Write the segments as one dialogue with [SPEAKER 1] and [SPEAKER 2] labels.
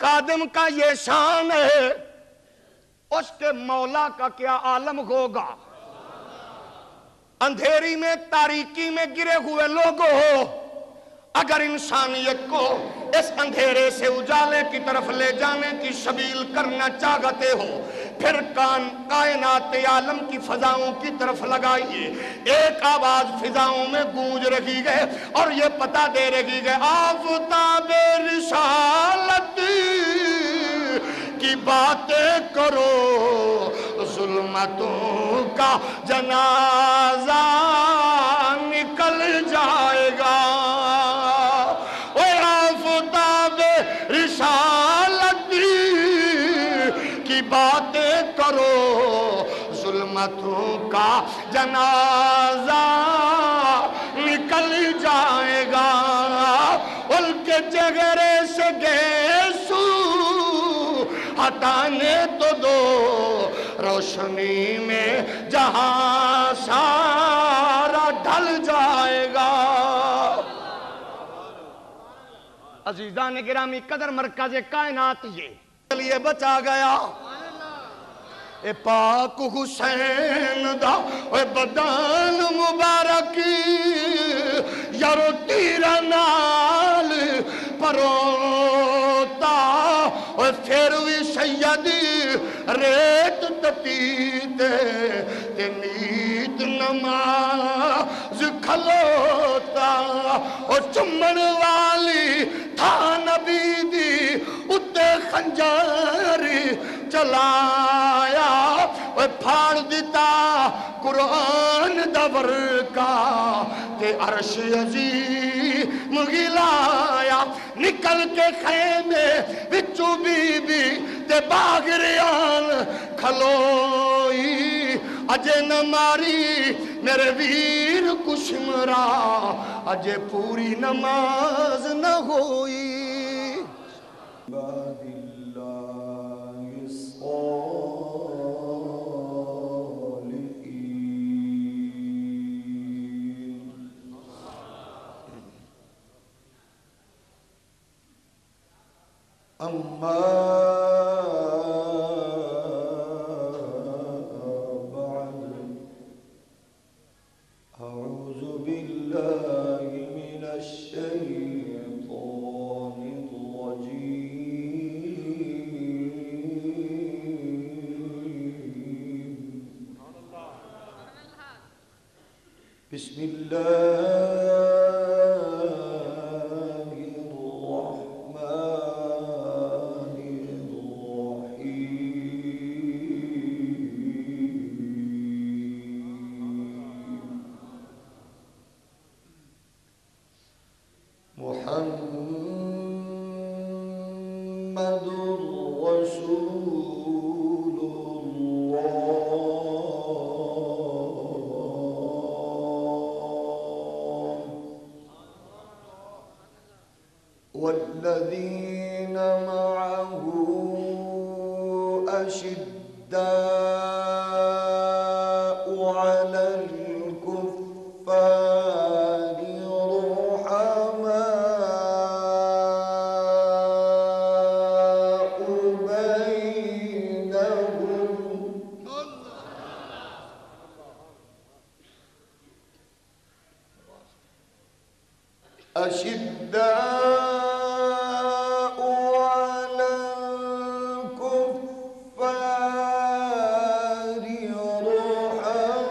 [SPEAKER 1] خادم کا یہ شان ہے، اس کے مولا کا کیا عالم ہوگا۔ اندھیری میں تاریکی میں گرے ہوئے لوگوں ہو، اگر انسانیت کو اس اندھیرے سے اجالے کی طرف لے جانے کی سبیل کرنا چاہتے ہو، پھر کائنات عالم کی فضاؤں کی طرف لگائیے۔ ایک آواز فضاؤں میں گونج رہی ہے اور یہ پتہ دے رہی ہے، آفتاب رسالت کی باتیں کرو، ظلمتوں کا جنازہ نکل جائے گا۔ اے آفتاب رسالت کی باتیں کرو، ظلمتوں کا جنازہ نکل جائے گا۔ ان کے چہرے سے گیسو ہٹانے تو دو، روشنی میں جہاں سارا ڈھل جائے گا۔ عزیزان گرامی قدر، مرکز کائنات یہ لیے بچا گیا۔ اے پاک حسین دا اے بدن مبارکی، یارو تیرا نال پروتا، اے پھر بھی سیدی ریت تتیتے تے نیت نماز کھلوتا، او چمن والی تھا نبی دی اتے خنجری چلایا، وہ پھاڑ دیتا قرآن دا ورکا تے عرش عظیم گلایا۔ نکل کے خیمے وچو بی بی تے باغریان کھلوئی، اجے نہ ماری میرے ویر کو شمرا، اجے پوری نماز نہ ہوئی۔
[SPEAKER 2] أما بعد أعوذ بالله من الشيطان الرجيم، بسم الله محمد رسول الله والذين معه أشداء على الكفار رحماء بينهم، أشداء على الكفار رحماء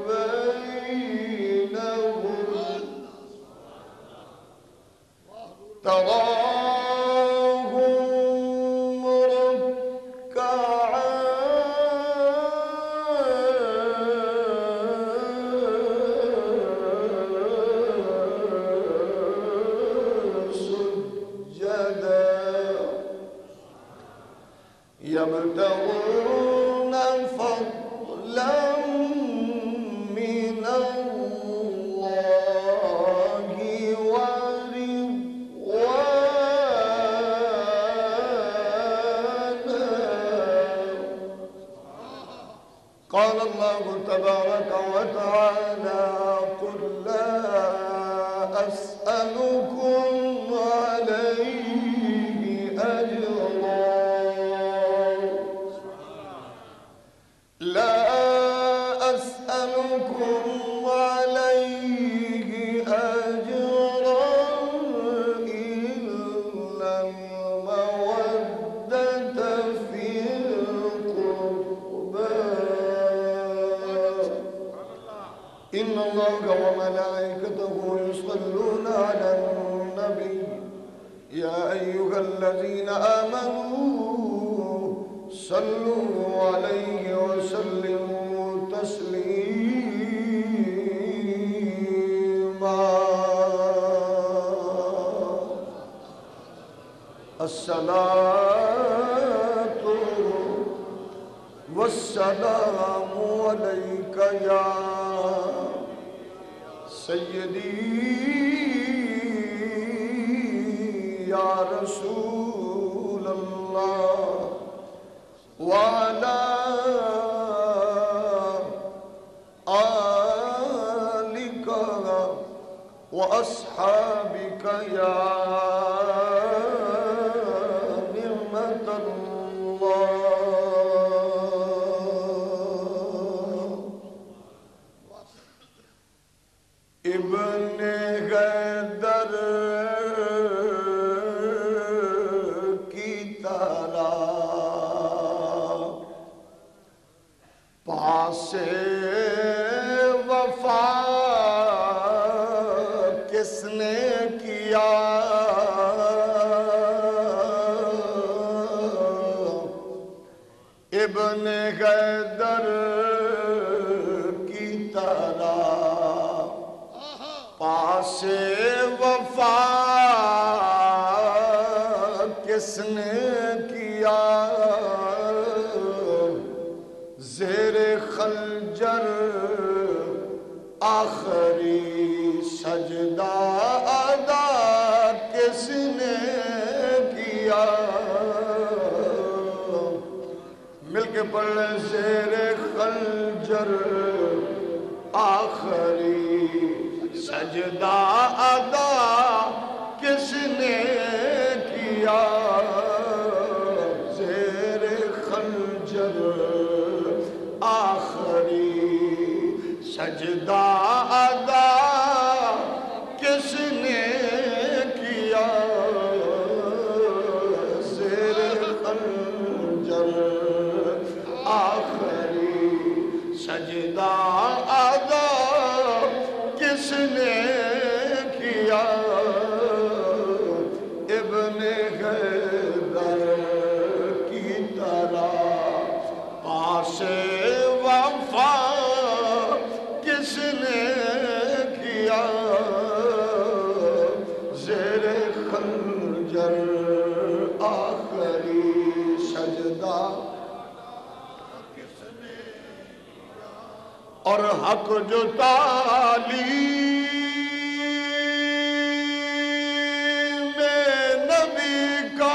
[SPEAKER 2] بينهم، تراهم ركعا يبتغون فضلا من الله ورضوانا، قال الله تبارك وتعالى لكم عليه أجرا إلا المودة في القربى إن الله وملائكته يصلون على النبي يا أيها الذين آمنوا صلوا عليه وسلموا تسليما الصلاة والسلام عليك يا سيدي يا رسول الله وعلى آلك وأصحابك يا نعمة الله ابن غیدر کی طرح پاس وفا کس نے کیا ابن غیدر کی طرح پاس وفا کس نے کیا زیر خنجر آخری سجدہ ادا کس نے کیا مل کے پڑھ لیں زیر خنجر آخری سجدہ ادا کس نے کیا زیر خنجر آخری سجدہ ادا کس نے کیا زیر خنجر آخری سجدہ ادا کس نے کیا ابن غیدر کی طرح پاس وفا کس نے کیا زیر خنجر آخری سجدہ اور حق جو تعلیم نبی کا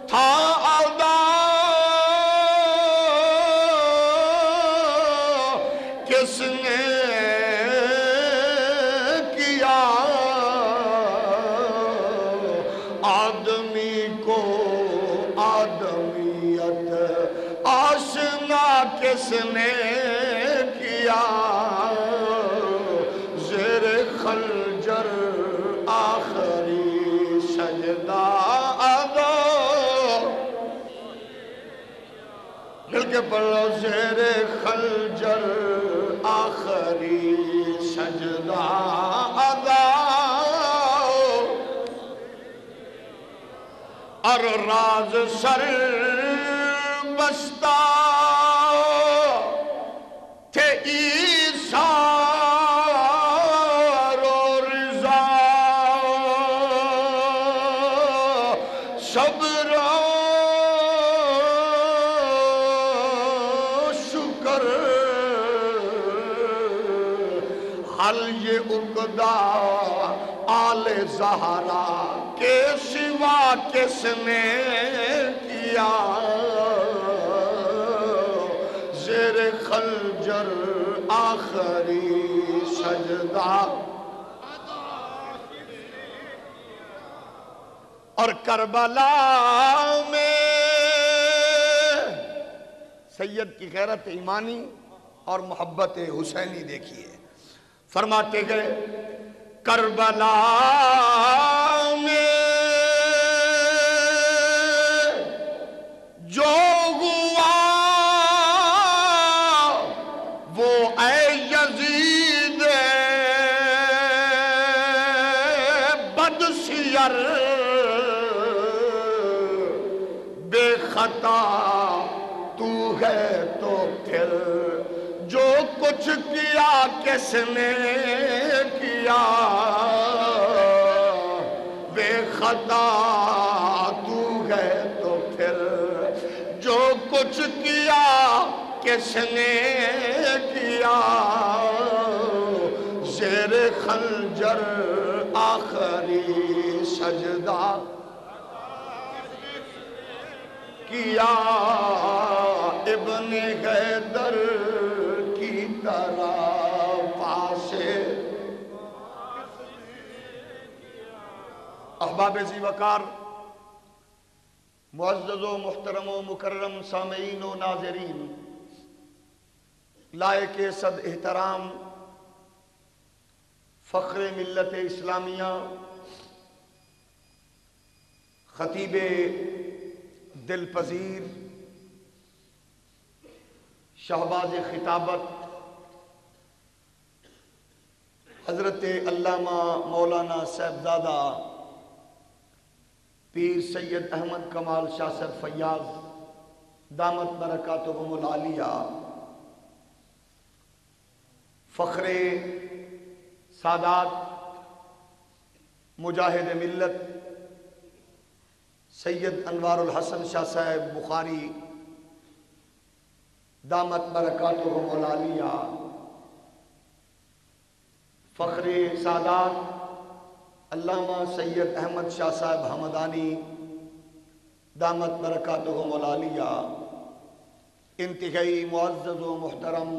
[SPEAKER 2] تھا ادا کس نے کیا آدمی کو آدمیت آشنا کس نے کیا زیر خنجر آخری سجدہ ادا مل کے پڑھو زیر خنجر آخری سجدہ ادا اور راز سر بستہ تھے ایثار و رضا صبر و شکر حل یہ عقدہ آل زہرا کے سوا کس نے کیا زیر خنجر آخری سجدہ اور کربلا میں
[SPEAKER 1] سید کی غیرت ایمانی اور محبت حسینی دیکھیے. فرماتے گئے کربلا میں جو ہوا وہ اے یزید بدسیر بے خطا تو ہے تو پھر جو کچھ کیا کس نے کیا بے خطا تو ہے تو پھر جو کچھ کیا کس نے کیا زیر خنجر آخری سجدہ کیا ابن حیدر کی طرح پاسے. احباب ذی وقار، معزز و محترم و مکرم سامعین و ناظرین، لائق صد احترام فخر ملت اسلامیہ خطیب دل پذیر شہباز خطابت حضرت علامہ مولانا صاحبزادہ پیر سید احمد کمال شاہ صاحب فیاض دامت برکاتہم العالیہ، فخر سادات مجاہد ملت سید انوار الحسن شاہ صاحب بخاری دامت برکاتہم العالیہ، فخر سادات علامہ سید احمد شاہ صاحب حمدانی دامت برکاتہم العالیہ، انتہائی معزز و محترم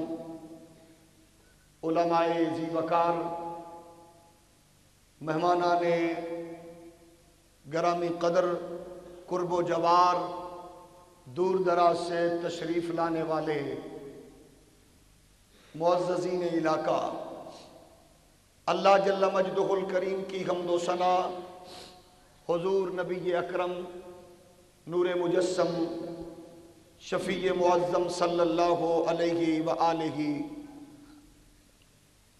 [SPEAKER 1] علماء ذی وقار، مہمانان گرامی قدر، قرب و جوار، دور دراز سے تشریف لانے والے معززین علاقہ، اللہ جل مجدہ الکریم کی حمد و ثنا حضور نبی اکرم نور مجسم شفیع معظم صلی اللہ علیہ وآلہ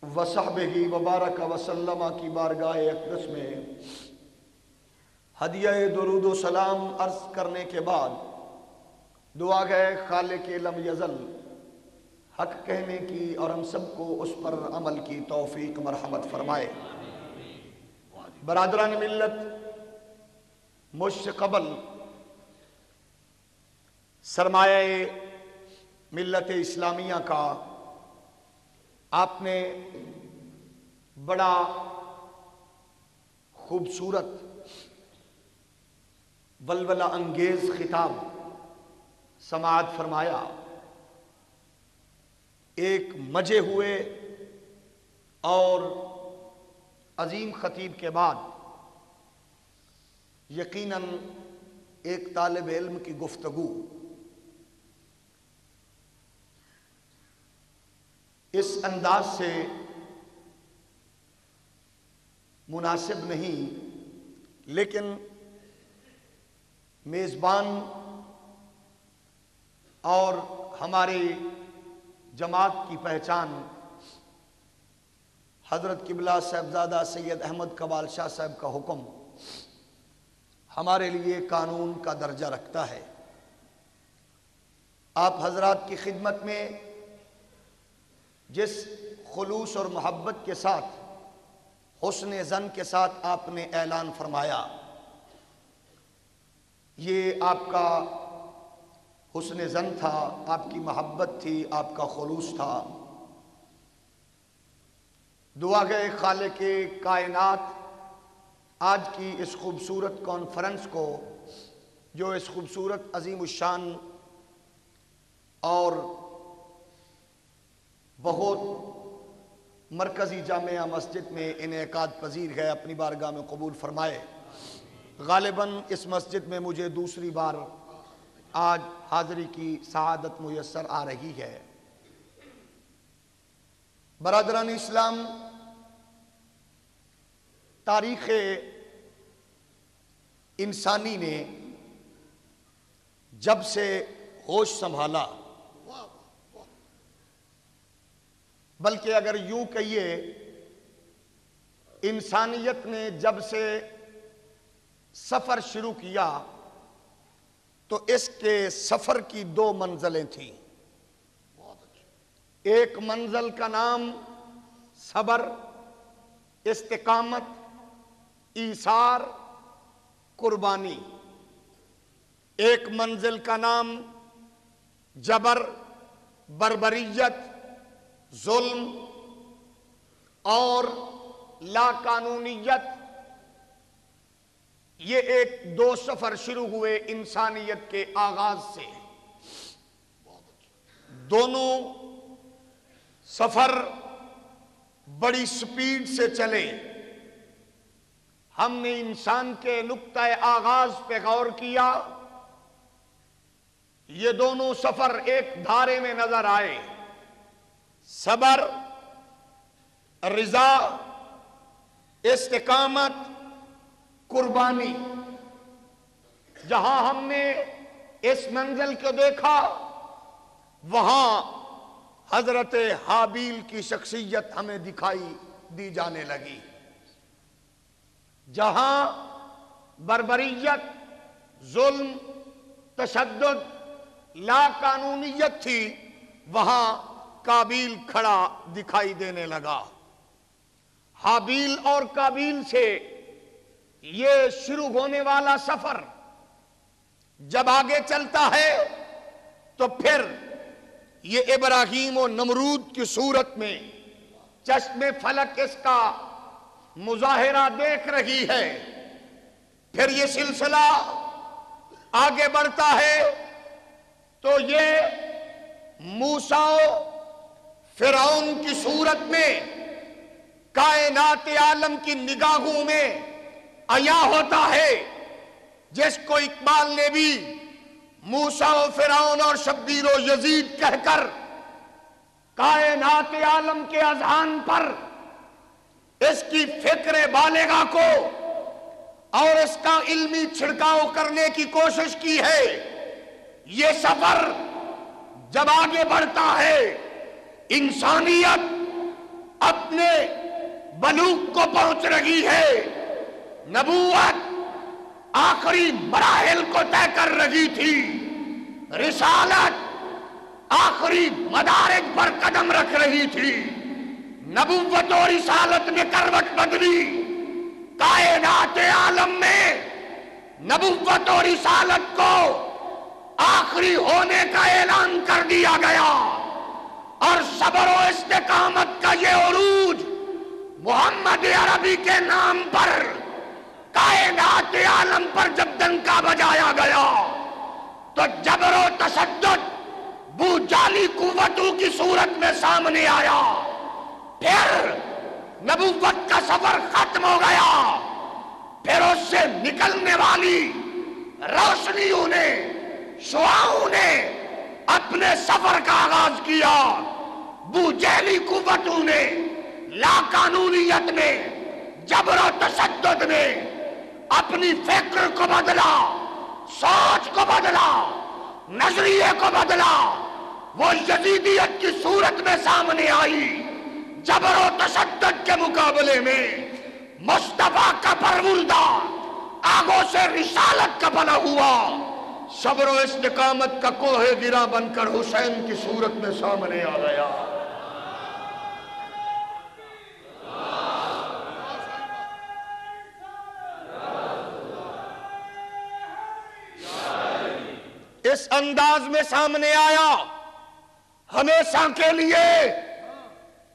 [SPEAKER 1] وصحبہ وبارک وسلم کی بارگاہ اقدس میں ہدیہ درود و سلام عرض کرنے کے بعد دعا ہے خالق لم یزل حق کہنے کی اور ہم سب کو اس پر عمل کی توفیق مرحمت فرمائے. برادران ملت، مجھ سے قبل سرمایہ ملت اسلامیہ کا آپ نے بڑا خوبصورت ولولہ انگیز خطاب سماعت فرمایا. ایک مجے ہوئے اور عظیم خطیب کے بعد یقیناً ایک طالب علم کی گفتگو اس انداز سے مناسب نہیں، لیکن میزبان اور ہماری جماعت کی پہچان حضرت قبلہ صاحبزادہ سید احمد کمال شاہ صاحب کا حکم ہمارے لیے قانون کا درجہ رکھتا ہے. آپ حضرات کی خدمت میں جس خلوص اور محبت کے ساتھ حسن ظن کے ساتھ آپ نے اعلان فرمایا، یہ آپ کا حسن ظن تھا، آپ کی محبت تھی، آپ کا خلوص تھا. دعا گئے خالق کائنات آج کی اس خوبصورت کانفرنس کو، جو اس خوبصورت عظیم الشان اور بہت مرکزی جامعہ مسجد میں انعقاد پذیر ہے، اپنی بارگاہ میں قبول فرمائے. غالباً اس مسجد میں مجھے دوسری بار آج حاضری کی سعادت میسر آ رہی ہے۔ برادران اسلام، تاریخ انسانی نے جب سے ہوش سنبھالا، بلکہ اگر یوں کہیے انسانیت نے جب سے سفر شروع کیا تو اس کے سفر کی دو منزلیں تھیں۔ ایک منزل کا نام صبر، استقامت، ایثار، قربانی۔ ایک منزل کا نام جبر، بربریت، ظلم اور لا قانونیت۔ یہ ایک دو سفر شروع ہوئے انسانیت کے آغاز سے۔ دونوں سفر بڑی سپیڈ سے چلے۔ ہم نے انسان کے نقطۂ آغاز پہ غور کیا، یہ دونوں سفر ایک دھارے میں نظر آئے۔ صبر، رضا، استقامت، قربانی۔ جہاں ہم نے اس منزل کو دیکھا وہاں حضرت حابیل کی شخصیت ہمیں دکھائی دی جانے لگی۔ جہاں بربریت، ظلم، تشدد، لا قانونیت تھی وہاں قابیل کھڑا دکھائی دینے لگا۔ حابیل اور قابیل سے یہ شروع ہونے والا سفر جب آگے چلتا ہے تو پھر یہ ابراہیم و نمرود کی صورت میں چشم فلک اس کا مظاہرہ دیکھ رہی ہے۔ پھر یہ سلسلہ آگے بڑھتا ہے تو یہ موسیٰ و فرعون کی صورت میں کائنات عالم کی نگاہوں میں عیاں ہوتا ہے، جس کو اقبال نے بھی موسیٰ و فرعون اور شبیر و یزید کہہ کر کائنات عالم کے اذہان پر اس کی فکر بالغہ کو اور اس کا علمی چھڑکاؤ کرنے کی کوشش کی ہے۔ یہ سفر جب آگے بڑھتا ہے انسانیت اپنے بلوغ کو پہنچ رہی ہے، نبوت آخری مراحل کو طے کر رہی تھی، رسالت آخری مدارج پر قدم رکھ رہی تھی، نبوت و رسالت میں کروٹ بدلی، کائنات عالم میں نبوت و رسالت کو آخری ہونے کا اعلان کر دیا گیا، اور صبر و استقامت کا یہ عروج محمد عربی کے نام پر کائنات عالم پر جب ڈنکا بجایا گیا تو جبر و تشدد بو جالی قوتوں کی صورت میں سامنے آیا۔ پھر نبوت کا سفر ختم ہو گیا، پھر اس سے نکلنے والی روشنیوں نے، شعاعوں نے اپنے سفر کا آغاز کیا۔ بو جہلی قوتوں نے، لا قانونیت نے، جبر و تشدد نے اپنی فکر کو بدلا، سوچ کو بدلا، نظریے کو بدلا۔ وہ یزیدیت کی صورت میں سامنے آئی، جبر و تشدد کے مقابلے میں مصطفیٰ کا پروردہ آگوں سے رسالت کا بنا ہوا، صبر و استقامت کا کوہ گرا بن کر حسین کی صورت میں سامنے آ گیا۔ اس انداز میں سامنے آیا، ہمیشہ کے لیے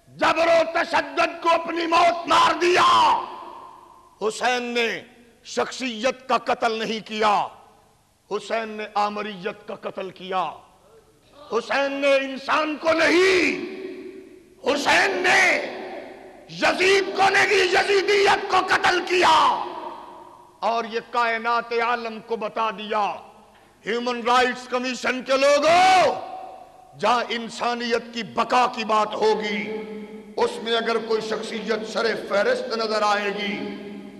[SPEAKER 1] جبر و تشدد کو اپنی موت مار دیا۔ حسین نے شخصیت کا قتل نہیں کیا، حسین نے آمریت کا قتل کیا۔ حسین نے انسان کو نہیں، حسین نے یزید کو نہیں، یزیدیت کو قتل کیا، اور یہ کائنات عالم کو بتا دیا ہیومن رائٹس کمیشن کے لوگوں، جہاں انسانیت کی بقا کی بات ہوگی، اس میں اگر کوئی شخصیت سر فہرست نظر آئے گی،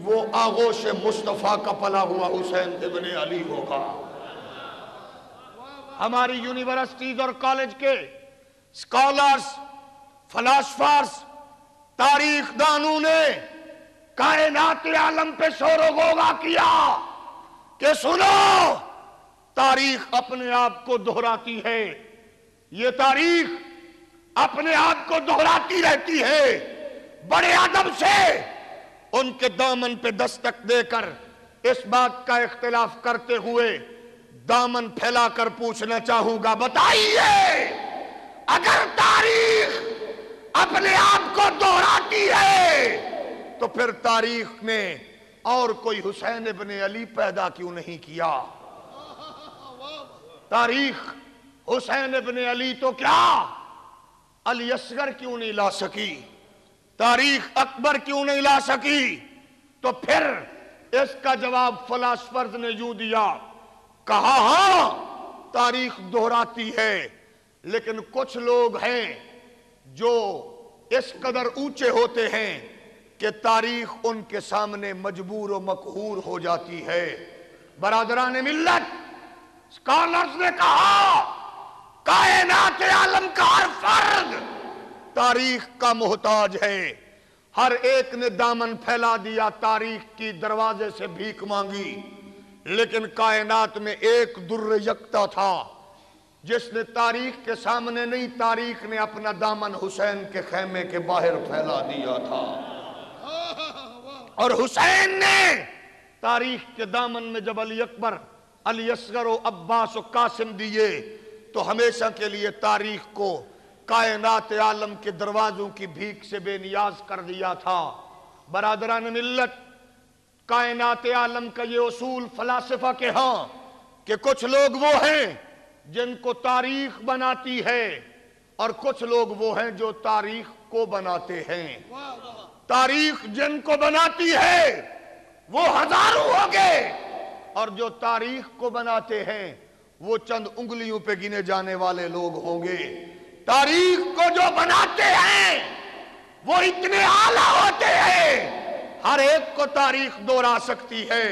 [SPEAKER 1] وہ آغوش مصطفیٰ کا پلا ہوا حسین ابن علی ہوگا۔ ہماری یونیورسٹیز اور کالج کے اسکالرز، فلاسفرز، تاریخ دانوں نے کائنات عالم پہ شور و غوغا کیا کہ سنو، تاریخ اپنے آپ کو دہراتی ہے، یہ تاریخ اپنے آپ کو دہراتی رہتی ہے۔ بڑے ادب سے ان کے دامن پہ دستک دے کر اس بات کا اختلاف کرتے ہوئے دامن پھیلا کر پوچھنا چاہوں گا، بتائیے اگر تاریخ اپنے آپ کو دہراتی ہے تو پھر تاریخ نے اور کوئی حسین ابن علی پیدا کیوں نہیں کیا؟ تاریخ حسین ابن علی تو کیا علی اصغر کیوں نہیں لا سکی؟ تاریخ اکبر کیوں نہیں لا سکی؟ تو پھر اس کا جواب فلاسفرز نے یوں دیا، کہا ہاں تاریخ دہراتی ہے، لیکن کچھ لوگ ہیں جو اس قدر اونچے ہوتے ہیں کہ تاریخ ان کے سامنے مجبور و مقہور ہو جاتی ہے۔ برادران ملت، اسکالرز نے کہا کائنات عالم کا ہر فرد تاریخ کا محتاج ہے۔ ہر ایک نے دامن پھیلا دیا، تاریخ کی دروازے سے بھیک مانگی، لیکن کائنات میں ایک در یکتا تھا جس نے تاریخ کے سامنے نہیں، تاریخ نے اپنا دامن حسین کے خیمے کے باہر پھیلا دیا تھا، اور حسین نے تاریخ کے دامن میں جب علی اکبر، علی اصغر و عباس و قاسم دیے تو ہمیشہ کے لیے تاریخ کو کائنات عالم کے دروازوں کی بھیک سے بے نیاز کر دیا تھا۔ برادران ملت، کائنات عالم کا یہ اصول فلاسفہ کے ہاں کہ کچھ لوگ وہ ہیں جن کو تاریخ بناتی ہے، اور کچھ لوگ وہ ہیں جو تاریخ کو بناتے ہیں۔ تاریخ جن کو بناتی ہے وہ ہزاروں ہو گئے، اور جو تاریخ کو بناتے ہیں وہ چند انگلیوں پہ گنے جانے والے لوگ ہوں گے۔ تاریخ کو جو بناتے ہیں وہ اتنے اعلیٰ ہوتے ہیں، ہر ایک کو تاریخ دہرا سکتی ہے،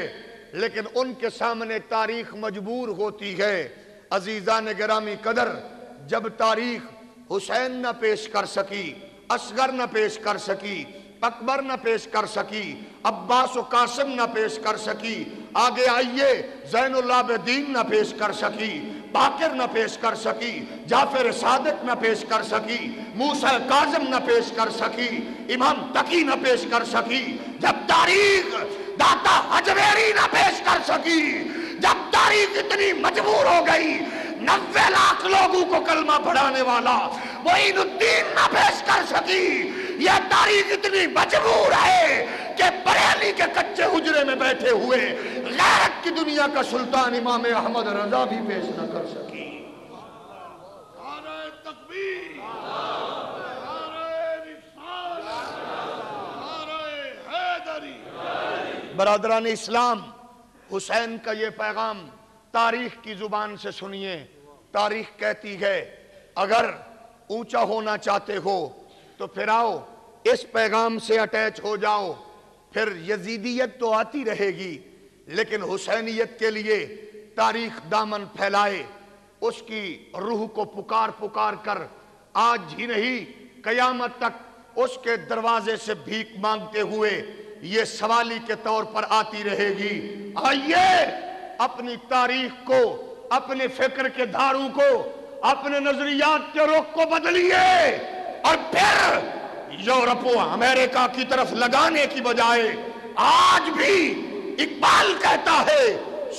[SPEAKER 1] لیکن ان کے سامنے تاریخ مجبور ہوتی ہے۔ عزیزان گرامی قدر، جب تاریخ حسین نہ پیش کر سکی، اصغر نہ پیش کر سکی، اکبر نہ پیش کر سکی، عباس و قاسم نہ پیش کر سکی، آگے آئیے زین العابدین نہ پیش کر سکی، باقر نہ پیش کر سکی، جعفر صادق نہ پیش کر سکی، موسیٰ کاظم نہ پیش کر سکی، امام تقی نہ پیش کر سکی، جب تاریخ داتا حجویری نہ پیش کر سکی، جب تاریخ اتنی مجبور ہو گئی 90 لاکھ لوگوں کو کلمہ پڑھانے والا معین الدین نہ پیش کر سکی، یہ تاریخ اتنی مجبور ہے کہ بریلی کے کچے حجرے میں بیٹھے ہوئے غیرت کی دنیا کا سلطان امام احمد رضا بھی پیش نہ کر سکی۔ نعرہ تکبیر، نعرہ رسالت، نعرہ حیدری۔ برادران اسلام، حسین کا یہ پیغام تاریخ کی زبان سے سنیے۔ تاریخ کہتی ہے اگر اونچا ہونا چاہتے ہو تو پھر آؤ اس پیغام سے اٹیچ ہو جاؤ، پھر یزیدیت تو آتی رہے گی، لیکن حسینیت کے لیے تاریخ دامن پھیلائے، اس کی روح کو پکار پکار کر آج ہی نہیں قیامت تک اس کے دروازے سے بھیک مانگتے ہوئے یہ سوالی کے طور پر آتی رہے گی۔ آئیے اپنی تاریخ کو، اپنے فکر کے دھاروں کو، اپنے نظریات کے رخ کو بدلیے، اور پھر یورپ و امریکہ کی طرف لگانے کی بجائے آج بھی اقبال کہتا ہے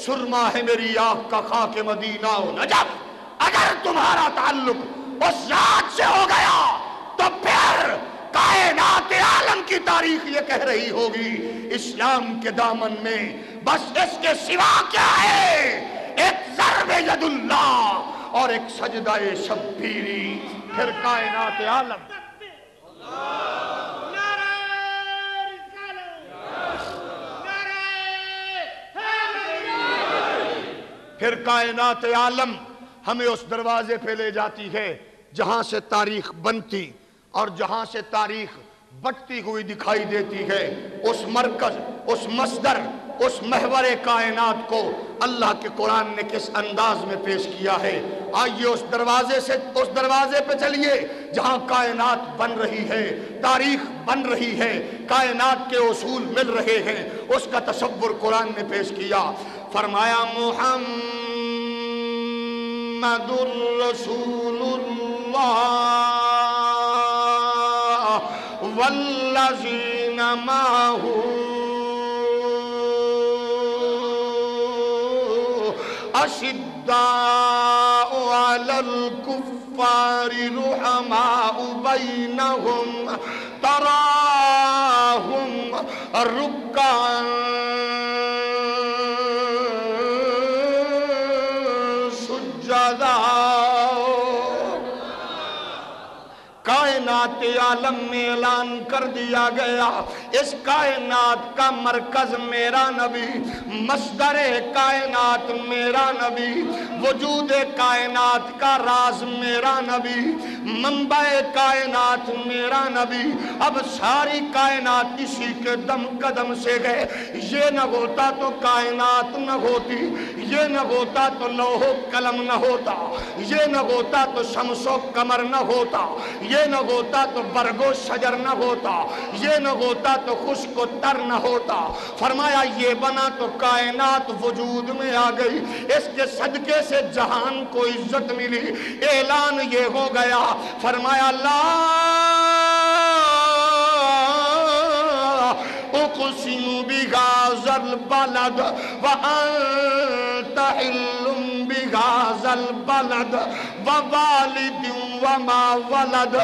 [SPEAKER 1] سرما ہے میری آنکھ کا خاک مدینہ و نجف۔ اگر تمہارا تعلق اس ذات سے ہو گیا تو پھر کائنات عالم کی تاریخ یہ کہہ رہی ہوگی اسلام کے دامن میں بس اس کے سوا کیا ہے؟ ایک ضرب ید اللہ اور ایک سجدہ شبیری، پھر کائنات عالم۔ پھر کائنات عالم ہمیں اس دروازے پہ لے جاتی ہے جہاں سے تاریخ بنتی اور جہاں سے تاریخ بٹتی ہوئی دکھائی دیتی ہے. اس مرکز، اس مصدر، اس محور کائنات کو اللہ کے قرآن نے کس انداز میں پیش کیا ہے. آئیے اس دروازے پہ چلیے جہاں کائنات بن رہی ہے، تاریخ بن رہی ہے، کائنات کے اصول مل رہے ہیں. اس کا تصور قرآن نے پیش کیا. فرمایا محمد رسول اللہ والذین معہ اشداء علی الکفار رحماء بینہم تراہم رکعا سجدا. کائنات عالم میں اعلان کر دیا گیا اس کائنات کا مرکز میرا نبی، مصدر کائنات میرا نبی، وجود کائنات کا راز میرا نبی، منبع کائنات میرا نبی. اب ساری کائنات اسی کے دم قدم سے گئے. یہ نہ ہوتا تو کائنات نہ ہوتی، یہ نہ ہوتا تو لوح و قلم نہ ہوتا، یہ نہ ہوتا تو شمس و قمر نہ ہوتا، یہ نہ ہوتا تو برگ و شجر نہ ہوتا، یہ نہ ہوتا تو خشک و تر نہ ہوتا. فرمایا یہ بنا تو کائنات وجود میں آ گئی. اس کے صدقے سے جہان کو عزت ملی. اعلان یہ ہو گیا. فرمایا لا اقسم بهذا البلد وانت حل بهذا البلد ووالد وما ولد.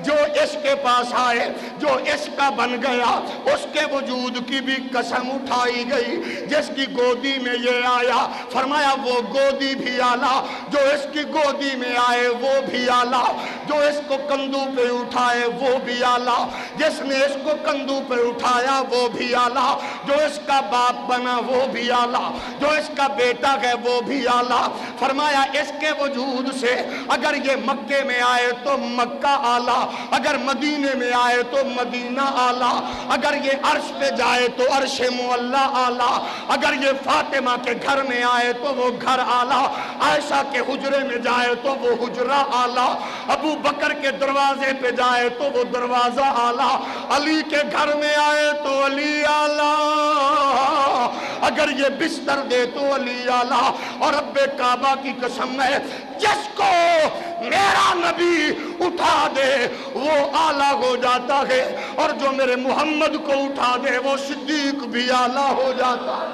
[SPEAKER 1] جو اس کے پاس آئے، جو اس کا بن گیا، اس کے وجود کی بھی قسم اٹھائی گئی. جس کی گودی میں یہ آیا فرمایا وہ گودی بھی آلہ، جو اس کی گودی میں آئے وہ بھی آلہ، جو اس کو کندھوں پہ اٹھائے وہ بھی آلہ، جس نے اس کو کندھوں پہ اٹھایا وہ بھی آلہ، جو اس کا باپ بنا وہ بھی آلہ، جو اس کا بیٹا ہے وہ بھی آلہ. فرمایا اس کے وجود سے اگر یہ مکے میں آئے تو مکہ آلہ، اگر مدینے میں آئے تو مدینہ آلہ، اگر یہ عرش پہ جائے تو عرش معلی آلہ، اگر یہ فاطمہ کے گھر میں آئے تو وہ گھر آلہ، عائشہ کے حجرے میں جائے تو وہ حجرہ آلہ، ابو بکر کے دروازے پہ جائے تو وہ دروازہ آلہ، علی کے گھر میں آئے تو علی آلہ، اگر یہ بستر دے تو علی آلہ. اور رب کعبہ کی قسم ہے جس کو میرا نبی اٹھا دے وہ آلہ ہو جاتا ہے، اور جو میرے محمد کو اٹھا دے وہ صدیق بھی آلہ ہو جاتا ہے.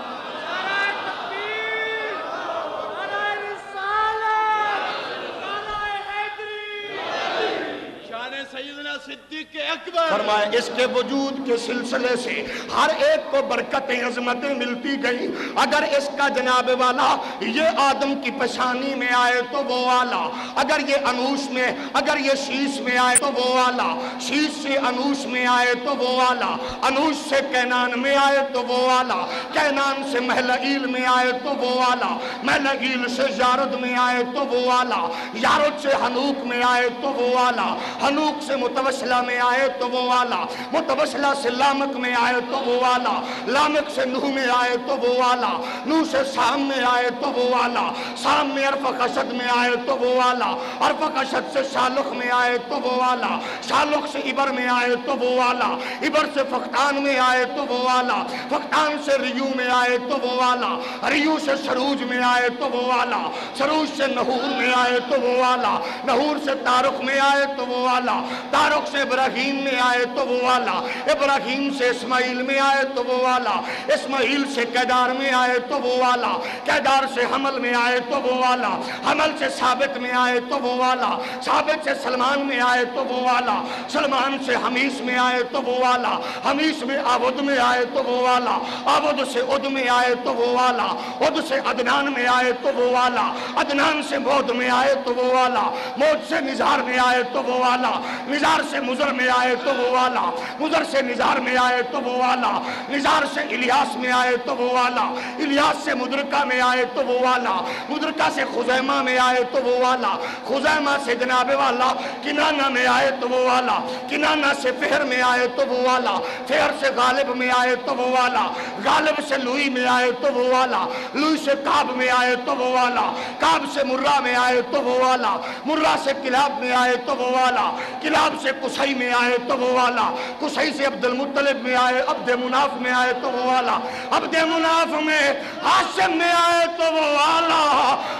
[SPEAKER 2] صدیق اکبر.
[SPEAKER 1] فرمایا اس کے وجود کے سلسلے سے ہر ایک کو برکتیں عظمتیں ملتی گئی. اگر اس کا جناب والا یہ آدم کی پشانی میں آئے تو وہ آلہ، اگر یہ انوش میں، اگر یہ شیش میں آئے تو وہ آلہ، شیش سے انوش میں آئے تو وہ آلہ، انوش سے کینان میں آئے تو وہ آلہ، کینان سے محلعیل میں آئے تو وہ آلہ، محلعیل سے یارد میں آئے تو وہ آلہ، یارد سے حنوک میں آئے تو وہ آلہ، حنوک سے متوسلہ میں آئے تو وہ آلہ، متوسلہ سے لامک میں آئے تو وہ آلہ، لامک سے نوح میں آئے تو وہ آلہ، نوح سے سام میں آئے تو وہ آلہ، سام میں ارفقشد میں آئے تو وہ آلہ، ارفقشد سے شالخ میں آئے تو وہ آلہ، شالخ سے عبر میں آئے تو وہ آلہ، عبر سے فقطان میں آئے تو وہ آلہ، فقطان سے ریو میں آئے تو وہ آلہ، ریو سے سروج میں آئے تو وہ آلہ، سروج سے نحور میں آئے تو وہ آلہ، نحور سے تارخ میں آئے تو وہ آلہ، تارخ سے ابراہیم میں آئے تو وہ آلہ، ابراہیم سے اسماعیل میں آئے تو وہ آلہ، اسماعیل سے قیدار میں آئے تو وہ آلہ، قیدار سے حمل میں آئے تو وہ آلہ، حمل سے ثابت میں آئے تو وہ آلہ، ثابت سے سلمان میں آئے تو وہ آلہ، سلمان سے حمیس میں آئے تو وہ آلہ، حمیس میں عبد میں آئے تو وہ آلہ، عبد سے عد میں آئے تو وہ آلہ، عد سے عدنان میں آئے تو وہ آلہ، عدنان سے مود میں آئے تو وہ آلہ، مود سے نزار میں آئے تو وہ آلہ، نزار سے مضر میں آئے تو وہ والا، مضر سے نزار میں آئے تو وہ والا، نزار سے الیاس میں آئے تو وہ والا، الیاس سے مدرکہ میں آئے تو وہ والا، مدرکہ سے خزیمہ میں آئے تو وہ والا، خزیمہ سے جناب والا کنانہ میں آئے تو وہ والا، کنانہ سے فہر میں آئے تو وہ والا، فہر سے غالب میں آئے تو وہ والا، غالب سے لوئی میں آئے تو وہ والا، لوئی سے کعب میں آئے تو وہ والا، کعب سے مرہ میں آئے تو وہ والا، مرہ سے کلاب میں آئے تو وہ والا، کلاب سے قصی میں آئے تو وہ والا، قصی سے عبد المطلب میں آئے، عبد مناف میں آئے تو وہ والا، عبد مناف میں ہاشم میں آئے تو وہ والا،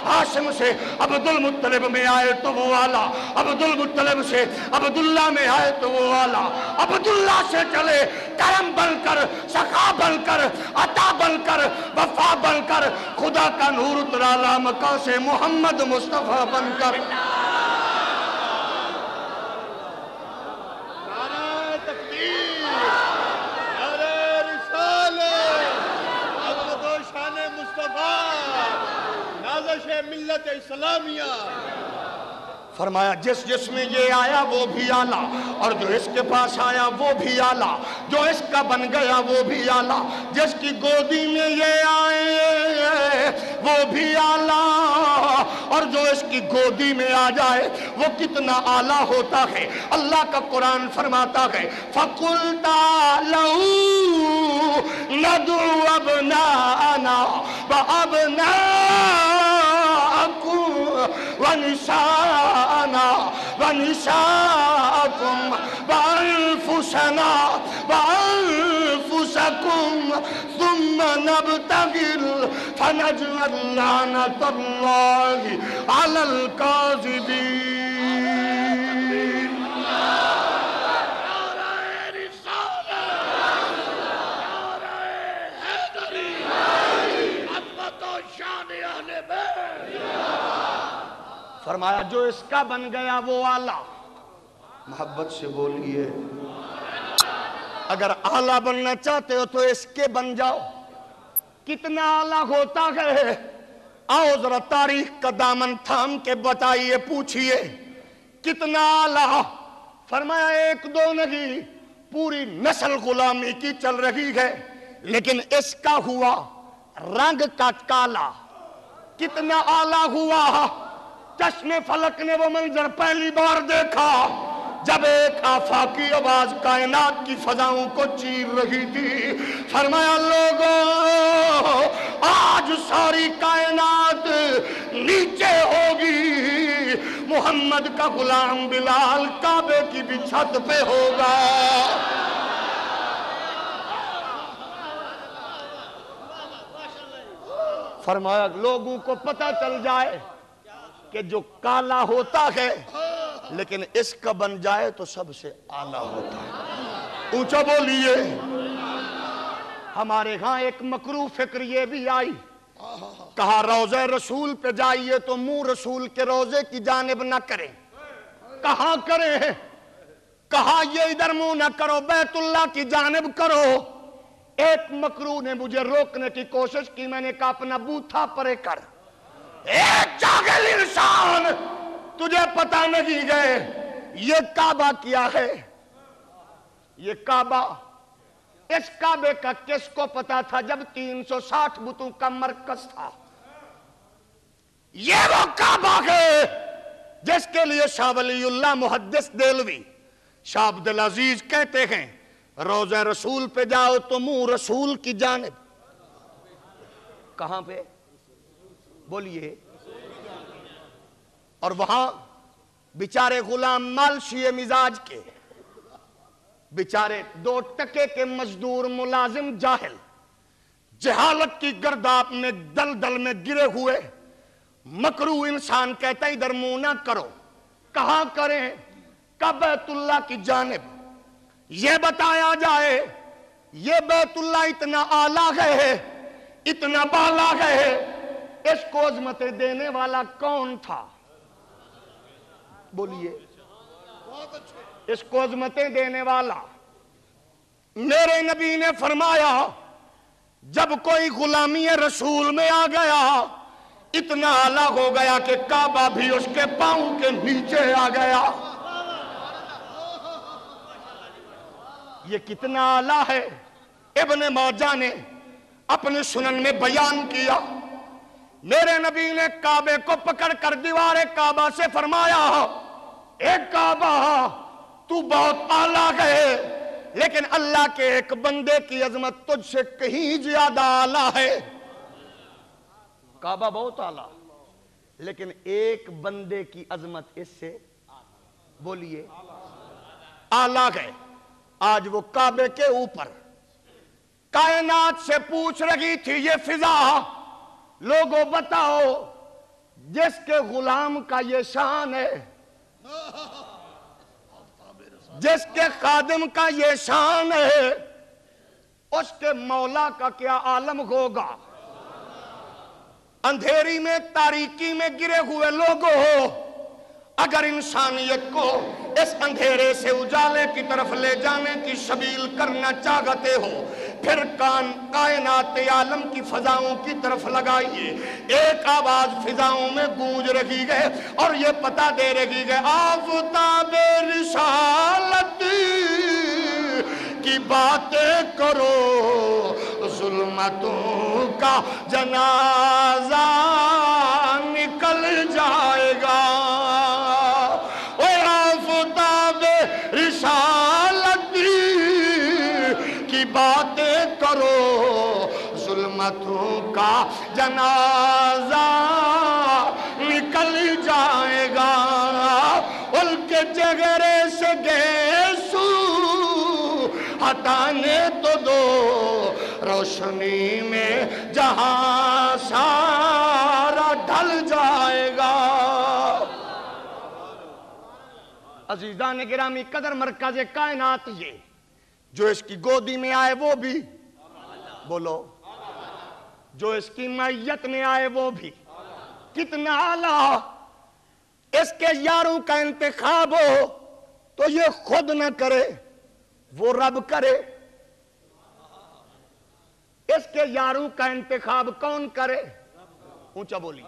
[SPEAKER 1] ہاشم سے عبد المطلب میں آئے تو وہ والا، عبد المطلب سے عبداللہ میں آئے تو وہ والا، عبداللہ سے چلے کرم بن کر، سخا بن کر، عطا بن کر، وفا بن کر، خدا کا نور اترا مکہ سے محمد مصطفیٰ بن کر۔
[SPEAKER 2] نعرہ تکبیر، نعرہ رسالت، عظمت و شان مصطفیٰ، نازش ملت اسلامیہ۔
[SPEAKER 1] فرمایا جس میں یہ آیا وہ بھی آلہ، اور جو اس کے پاس آیا وہ بھی آلہ، جو اس کا بن گیا وہ بھی آلہ، جس کی گودی میں یہ آئے وہ بھی آلہ، اور جو اس کی گودی میں آ جائے وہ کتنا آلہ ہوتا ہے۔ اللہ کا قرآن فرماتا ہے فَقُلْ تَعْلَوْا نَدْعُ أَبْنَاءَنَا وَنِسَاءَنَا وَنِسَاءَكُمْ وَأَنفُسَنَا وَأَنفُسَكُمْ ثُمَّ نَبْتَهِلْ فَنَجْعَلْ لَعْنَةَ اللَّهِ عَلَى الْكَاذِبِينَ۔ فرمایا جو اس کا بن گیا وہ آلہ، محبت سے بولیے، اگر آلہ بننا چاہتے ہو تو اس کے بن جاؤ۔ کتنا آلہ ہوتا ہے، آؤ ذرا تاریخ کا دامن تھام کے بتائیے، پوچھئے کتنا آلہ۔ فرمایا ایک دو نہیں، پوری نسل غلامی کی چل رہی ہے، لیکن اس کا ہوا رنگ کا کالا۔ کتنا آلہ ہوا، چشم فلک نے وہ منظر پہلی بار دیکھا جب ایک آفاقی آواز کائنات کی فضاؤں کو چیر رہی تھی۔ فرمایا لوگوں آج ساری کائنات نیچے ہوگی، محمد کا غلام بلال کعبے کی بھی چھت پہ ہوگا۔ فرمایا لوگوں کو پتہ چل جائے کہ جو کالا ہوتا ہے لیکن اس کا بن جائے تو سب سے اعلیٰ ہوتا ہے۔ اونچا بولیے۔ ہمارے ہاں ایک مکروہ فکر یہ بھی آئی، کہا روضہ رسول پہ جائیے تو منہ رسول کے روضے کی جانب نہ کریں۔ کہاں کریں؟ کہا یہ ادھر منہ نہ کرو، بیت اللہ کی جانب کرو۔ ایک مکروہ نے مجھے روکنے کی کوشش کی، میں نے کہا اپنا بوتھا پرے کر۔ ایک جاہل انسان، تجھے پتہ نہیں گئے یہ کعبہ کیا ہے؟ یہ کعبہ، اس کعبے کا کس کو پتا تھا جب 360 بتوں کا مرکز تھا؟ یہ وہ کعبہ ہے جس کے لیے شاہ ولی اللہ محدث دہلوی، شاہ عبدالعزیز کہتے ہیں روضہ رسول پہ جاؤ تو منہ رسول کی جانب۔ کہاں پہ؟ بولیے۔ اور وہاں بیچارے غلام مالشی مزاج کے، بیچارے 2 ٹکے کے مزدور ملازم جاہل، جہالت کی گرداب میں دلدل میں گرے ہوئے، مکروہ انسان کہتا ہے ادھر منہ نہ کرو۔ کہاں کریں؟ کہ بیت اللہ کی جانب۔ یہ بتایا جائے یہ بیت اللہ اتنا اعلیٰ ہے، اتنا بالا ہے، اس کو عظمتیں دینے والا کون تھا؟ بولیے۔ اس کو عظمتیں دینے والا میرے نبی نے فرمایا جب کوئی غلامی رسول میں آ گیا اتنا اعلیٰ ہو گیا کہ کعبہ بھی اس کے پاؤں کے نیچے آ گیا۔ یہ کتنا اعلیٰ ہے. ابن ماجہ نے اپنے سنن میں بیان کیا میرے نبی نے کعبے کو پکڑ کر دیوار کعبہ سے فرمایا اے کعبہ تو بہت اعلیٰ ہے لیکن اللہ کے ایک بندے کی عظمت تجھ سے کہیں زیادہ اعلیٰ ہے. کعبہ بہت اعلیٰ لیکن ایک بندے کی عظمت اس سے بولیے اعلیٰ ہے. آج وہ کعبے کے اوپر کائنات سے پوچھ رہی تھی یہ فضا لوگوں بتاؤ جس کے غلام کا یہ شان ہے جس کے خادم کا یہ شان ہے اس کے مولا کا کیا عالم ہوگا. اندھیری میں تاریکی میں گرے ہوئے لوگوں ہو اگر انسانیت کو اس اندھیرے سے اجالے کی طرف لے جانے کی سبیل کرنا چاہتے ہو پھر کائنات عالم کی فضاؤں کی طرف لگائیے. ایک آواز فضاؤں میں گونج رہی ہے اور یہ پتہ دے رہی ہے آفتاب رسالت کی باتیں کرو ظلمتوں کا جنازہ نکل جائے گا. باتیں کرو ظلمتوں کا جنازہ نکل جائے گا. ان کے چہرے سے گیسو ہٹانے تو دو روشنی میں جہاں سارا ڈھل جائے گا. عزیزان گرامی قدر مرکز کائنات یہ جو اس کی گودی میں آئے وہ بھی بولو جو اس کی معیت میں آئے وہ بھی کتنا اعلیٰ. اس کے یاروں کا انتخاب ہو تو یہ خود نہ کرے وہ رب کرے. اس کے یاروں کا انتخاب کون کرے اونچا بولیے.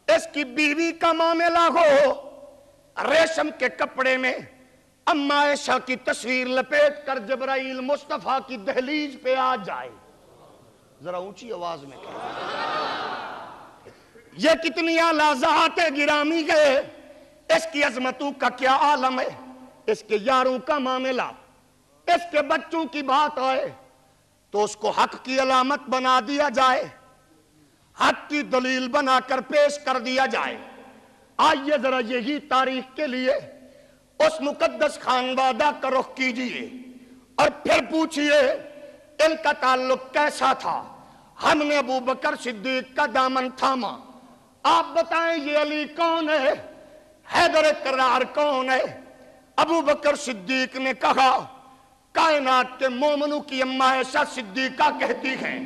[SPEAKER 1] اس کی بیوی کا معاملہ ہو ریشم کے کپڑے میں اما عائشہ کی تصویر لپیٹ کر جبرائیل مصطفیٰ کی دہلیز پہ آ جائے ذرا اونچی آواز میں کہے یہ کتنی اعلیٰ ذات گرامی ہے. اس کی عظمتوں کا کیا عالم ہے. اس کے یاروں کا معاملہ اس کے بچوں کی بات آئے تو اس کو حق کی علامت بنا دیا جائے حق کی دلیل بنا کر پیش کر دیا جائے. آئیے ذرا یہی تاریخ کے لیے اس مقدس خانوادہ کا رخ کیجئے اور پھر پوچھئے ان کا تعلق کیسا تھا. ہم نے ابو بکر صدیق کا دامن تھاما. آپ بتائیں یہ علی کون ہے حیدر کرار کون ہے. ابو بکر صدیق نے کہا کائنات کے مومنوں کی اما عائشہ صدیقہ کہتی ہیں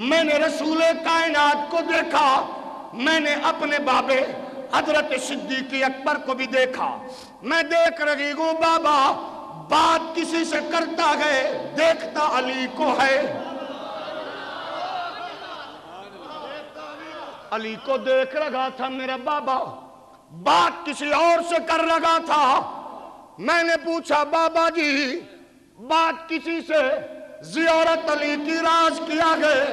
[SPEAKER 1] میں نے رسول کائنات کو دیکھا میں نے اپنے بابے حضرت صدیق اکبر کو بھی دیکھا. میں دیکھ رہی ہوں بابا بات کسی سے کرتا ہے دیکھتا علی کو ہے. علی کو دیکھ رہا تھا میرا بابا بات کسی اور سے کر رہا تھا. میں نے پوچھا بابا جی بات کسی سے زیارت علی کی راز کیا گئے.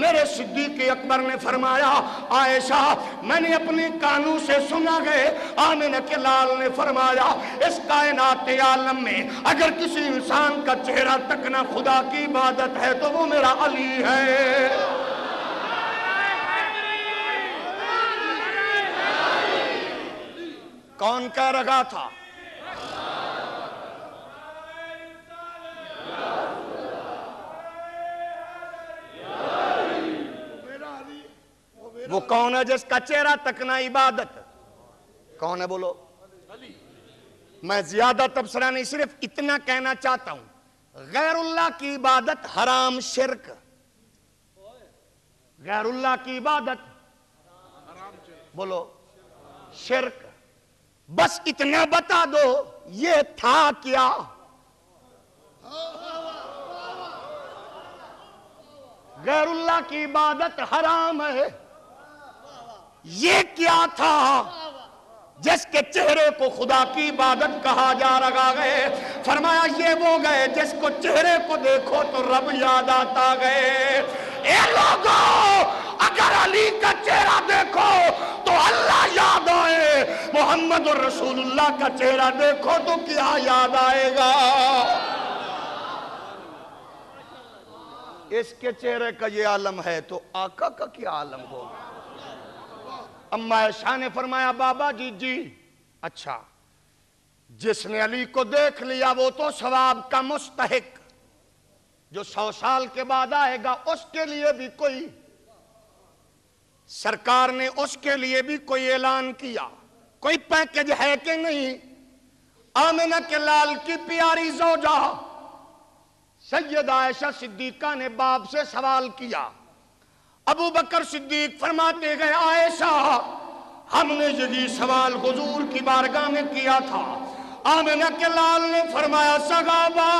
[SPEAKER 1] میرے صدیق اکبر نے فرمایا عائشہ میں نے اپنی کانوں سے سنا گئے. آمنہ کے لال نے فرمایا اس کائنات عالم میں اگر کسی انسان کا چہرہ تکنا خدا کی عبادت ہے تو وہ میرا علی ہے. کون کہہ رہا تھا وہ کون ہے جس کا چہرہ تکنا عبادت کون ہے بولو. میں زیادہ تبصرہ نہیں صرف اتنا کہنا چاہتا ہوں غیر اللہ کی عبادت حرام شرک. غیر اللہ کی عبادت بولو شرک. بس اتنا بتا دو یہ تھا کیا. غیر اللہ کی عبادت حرام ہے. یہ کیا تھا جس کے چہرے کو خدا کی عبادت کہا جا رہا ہے، فرمایا یہ وہ گئے جس کو چہرے کو دیکھو تو رب یاد آتا گئے۔ اے لوگوں، اگر علی کا چہرہ دیکھو تو اللہ یاد آئے، محمد رسول اللہ کا چہرہ دیکھو تو کیا یاد آئے گا؟ اس کے چہرے کا یہ عالم ہے تو آقا کا کیا عالم ہوگا؟ اماں عائشہ نے فرمایا بابا جی اچھا، جس نے علی کو دیکھ لیا وہ تو ثواب کا مستحق، جو 100 سال کے بعد آئے گا اس کے لیے بھی کوئی، سرکار نے اس کے لیے بھی کوئی اعلان کیا، کوئی پیکج ہے کہ نہیں؟ آمنہ کے لال کی پیاری زوجہ سیدہ عائشہ صدیقہ نے باپ سے سوال کیا۔ ابو بکر صدیق فرماتے گئے عائشہ ہم نے یہی سوال حضور کی بارگاہ میں کیا تھا۔ آمنہ کے لال نے فرمایا صحابہ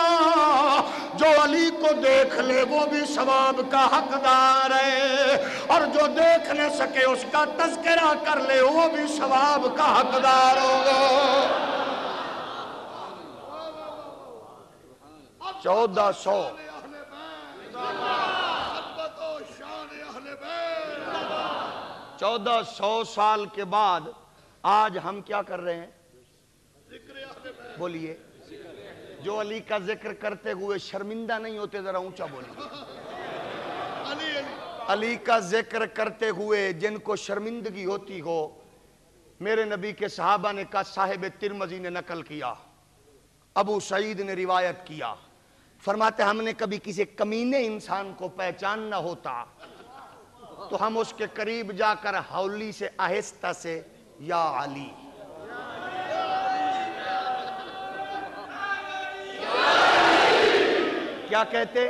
[SPEAKER 1] جو علی کو دیکھ لے وہ بھی ثواب کا حقدار ہے، اور جو دیکھ نہ سکے اس کا تذکرہ کر لے وہ بھی ثواب کا حقدار ہوگا۔ 1400 سال کے بعد آج ہم کیا کر رہے ہیں؟ بولیے، جو علی کا ذکر کرتے ہوئے شرمندہ نہیں ہوتے ذرا اونچا بولیے۔ علی کا ذکر کرتے ہوئے جن کو شرمندگی ہوتی ہو، میرے نبی کے صحابہ نے کہا، صاحب ترمذی نے نقل کیا، ابو سعید نے روایت کیا، فرماتے ہم نے کبھی کسی کمینے انسان کو پہچاننا ہوتا تو ہم اس کے قریب جا کر ہولی سے آہستہ سے یا علی، کیا کہتے؟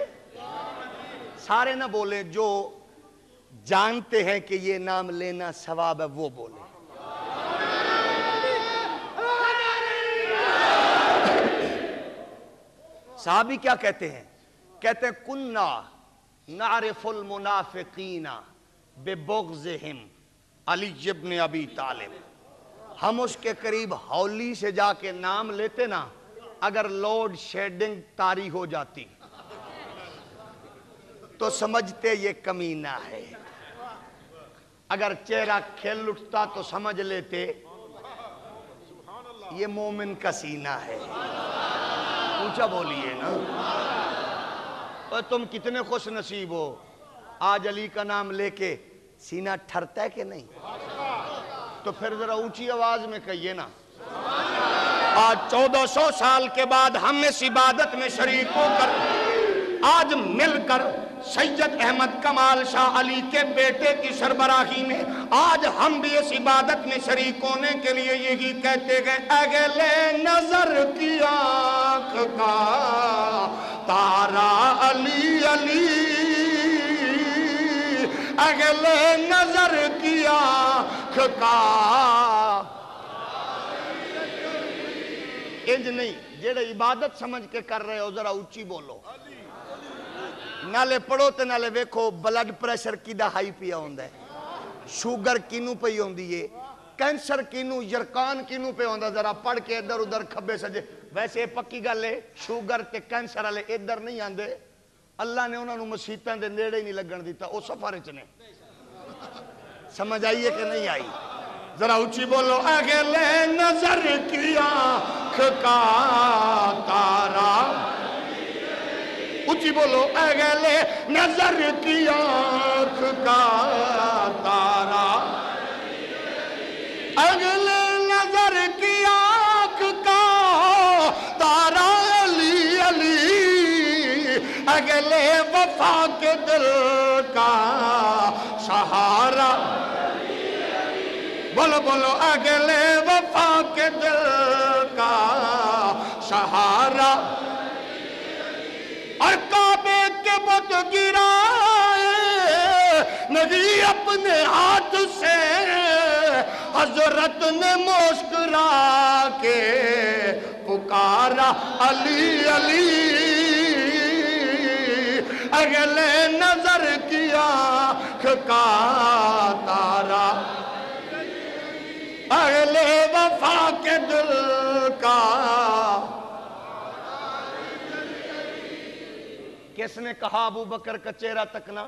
[SPEAKER 1] سارے نہ بولیں، جو جانتے ہیں کہ یہ نام لینا ثواب ہے وہ بولیں۔ صحابی کیا کہتے ہیں؟ کہتے ہیں کننا نعرف المنافقین ببغضہم علی ابن ابی طالب، ہم اس کے قریب ہولی سے جا کے نام لیتے نا، اگر لوڈ شیڈنگ طاری ہو جاتی تو سمجھتے یہ کمینہ ہے، اگر چہرہ کھل اٹھتا تو سمجھ لیتے یہ مومن کا سینہ ہے۔ اونچا بولیے نا، اور تم کتنے خوش نصیب ہو، آج علی کا نام لے کے سینہ ٹھرتا ہے کہ نہیں؟ تو پھر ذرا اونچی آواز میں کہیے نا۔ آج 1400 سال کے بعد ہم اس عبادت میں شریک ہو کر آج مل کر سید احمد کمال شاہ علی کے بیٹے کی سربراہی میں آج ہم بھی اس عبادت میں شریک ہونے کے لیے یہی کہتے گئے، اگلے نظر کی آنکھ کا تارا علی علی، اگلے نظر کی آنکھ کا انج نہیں، جیڑے عبادت سمجھ کے کر رہے ہو ذرا اونچی بولو، نالے پڑھو تے نالے ویکھو بلڈ پریشر کیدا ہائی پیا ہوندا ہے، شوگر کینو پئی ہوندی ہے، کینسر کینو، یرکان کینو پہ ہوندا، ذرا پڑھ کے ادھر ادھر کھبے سجے۔ ویسے پکی گل ہے شوگر تے کینسر والے ادھر نہیں آندے، اللہ نے انہاں نوں مسیتاں دے نیڑے ہی نہیں لگن دیتا، او سفر وچ نے۔ سمجھ آئیے کہ نہیں آئی؟ ذرا اونچی بولو، اگلے نظر کی آنکھ کا تارا، اونچی بولو، اگلے نظر کی آنکھ کا تارا، اگلے نظر کی آنکھ کا تارا علی علی، اگلے وفا کے دل کا سہارا، بولو بولو، اگلے وفا کے دل کا سہارا، اور کعبے کے بت گرائے نہیں اپنے ہاتھ سے، حضرت نے مسکرا کے پکارا علی علی، اگلے نظر کی آنکھ کا تارا،
[SPEAKER 2] اہل وفا کے دل کا
[SPEAKER 1] کس نے کہا ابو بکر کا چہرہ تکنا؟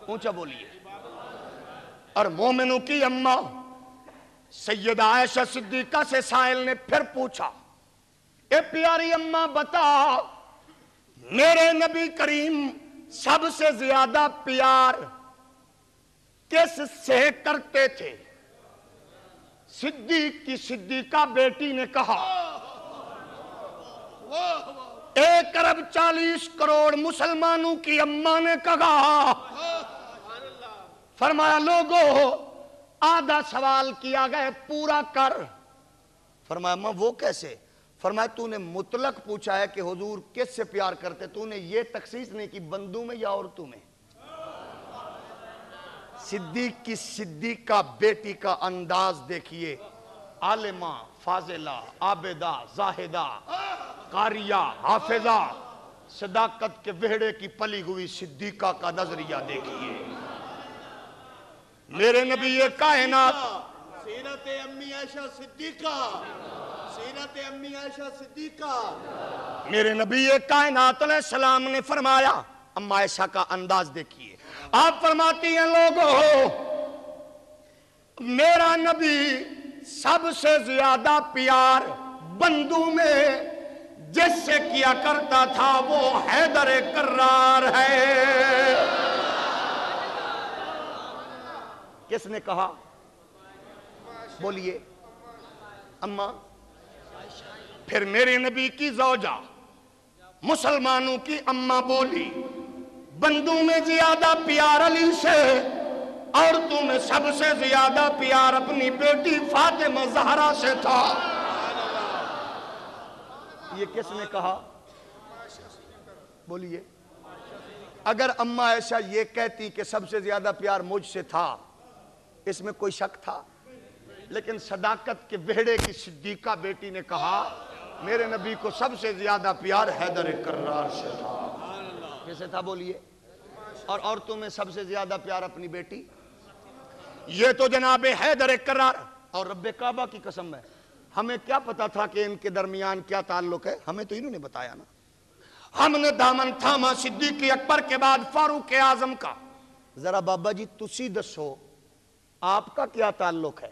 [SPEAKER 1] اونچا بولیے.
[SPEAKER 2] اور مومنوں کی اماں سیدہ عائشہ صدیقہ سے سائل نے پھر پوچھا،
[SPEAKER 1] اے پیاری اماں بتا
[SPEAKER 2] میرے نبی کریم سب سے زیادہ پیار کس سے کرتے تھے؟ صدیق کی صدیقہ بیٹی نے کہا 1,40,00,000,000 مسلمانوں کی اماں نے کہا. فرمایا لوگو آدھا سوال کیا گئے پورا کر.
[SPEAKER 1] فرمایا ماں وہ کیسے؟ فرمایا تو نے مطلق پوچھا ہے کہ حضور کس سے پیار کرتے، تو نے یہ تخصیص نہیں کی بندوں میں یا عورتوں میں. صدیق کی صدیقہ بیٹی کا انداز دیکھیے، عالمہ، فاضلہ، عابدہ، زاہدہ، قاریہ، حافظہ، صداقت کے وہڑے کی پلی ہوئی صدیقہ کا نظریہ دیکھیے.
[SPEAKER 2] میرے نبی یہ کائنات
[SPEAKER 3] سیرت امی عائشہ صدیقہ، سیرت امی عائشہ صدیقہ.
[SPEAKER 2] میرے نبی یہ کائنات علیہ السلام نے فرمایا، اما عائشہ کا انداز دیکھیے. آپ فرماتی ہیں لوگوں میرا نبی سب سے زیادہ پیار بندوں میں جس سے کیا کرتا تھا وہ حیدر کرار ہے.
[SPEAKER 1] کس نے کہا؟ بولیے اماں.
[SPEAKER 2] پھر میرے نبی کی زوجہ مسلمانوں کی اماں بولی بندوں میں زیادہ پیار علی سے، عورتوں میں سب سے زیادہ پیار اپنی بیٹی فاطمہ زہرا سے تھا.
[SPEAKER 1] یہ کس نے کہا؟ بولیے. اگر اماں عائشہ یہ کہتی کہ سب سے زیادہ پیار مجھ سے تھا، اس میں کوئی شک تھا؟ لیکن صداقت کے وہڑے کی صدیقہ بیٹی نے کہا میرے نبی کو سب سے زیادہ پیار حیدر کرار سے تھا. کیسے تھا بولیے؟ اور عورتوں میں سب سے زیادہ پیار اپنی بیٹی.
[SPEAKER 2] یہ تو جناب حیدر کرار.
[SPEAKER 1] اور رب کعبہ کی قسم ہے ہمیں کیا پتا تھا کہ ان کے درمیان کیا تعلق ہے؟ ہمیں تو انہوں نے بتایا نا.
[SPEAKER 2] ہم نے دامن تھاما صدیق اکبر کے بعد فاروق اعظم کا.
[SPEAKER 1] ذرا بابا جی تسی دسو آپ کا کیا تعلق ہے؟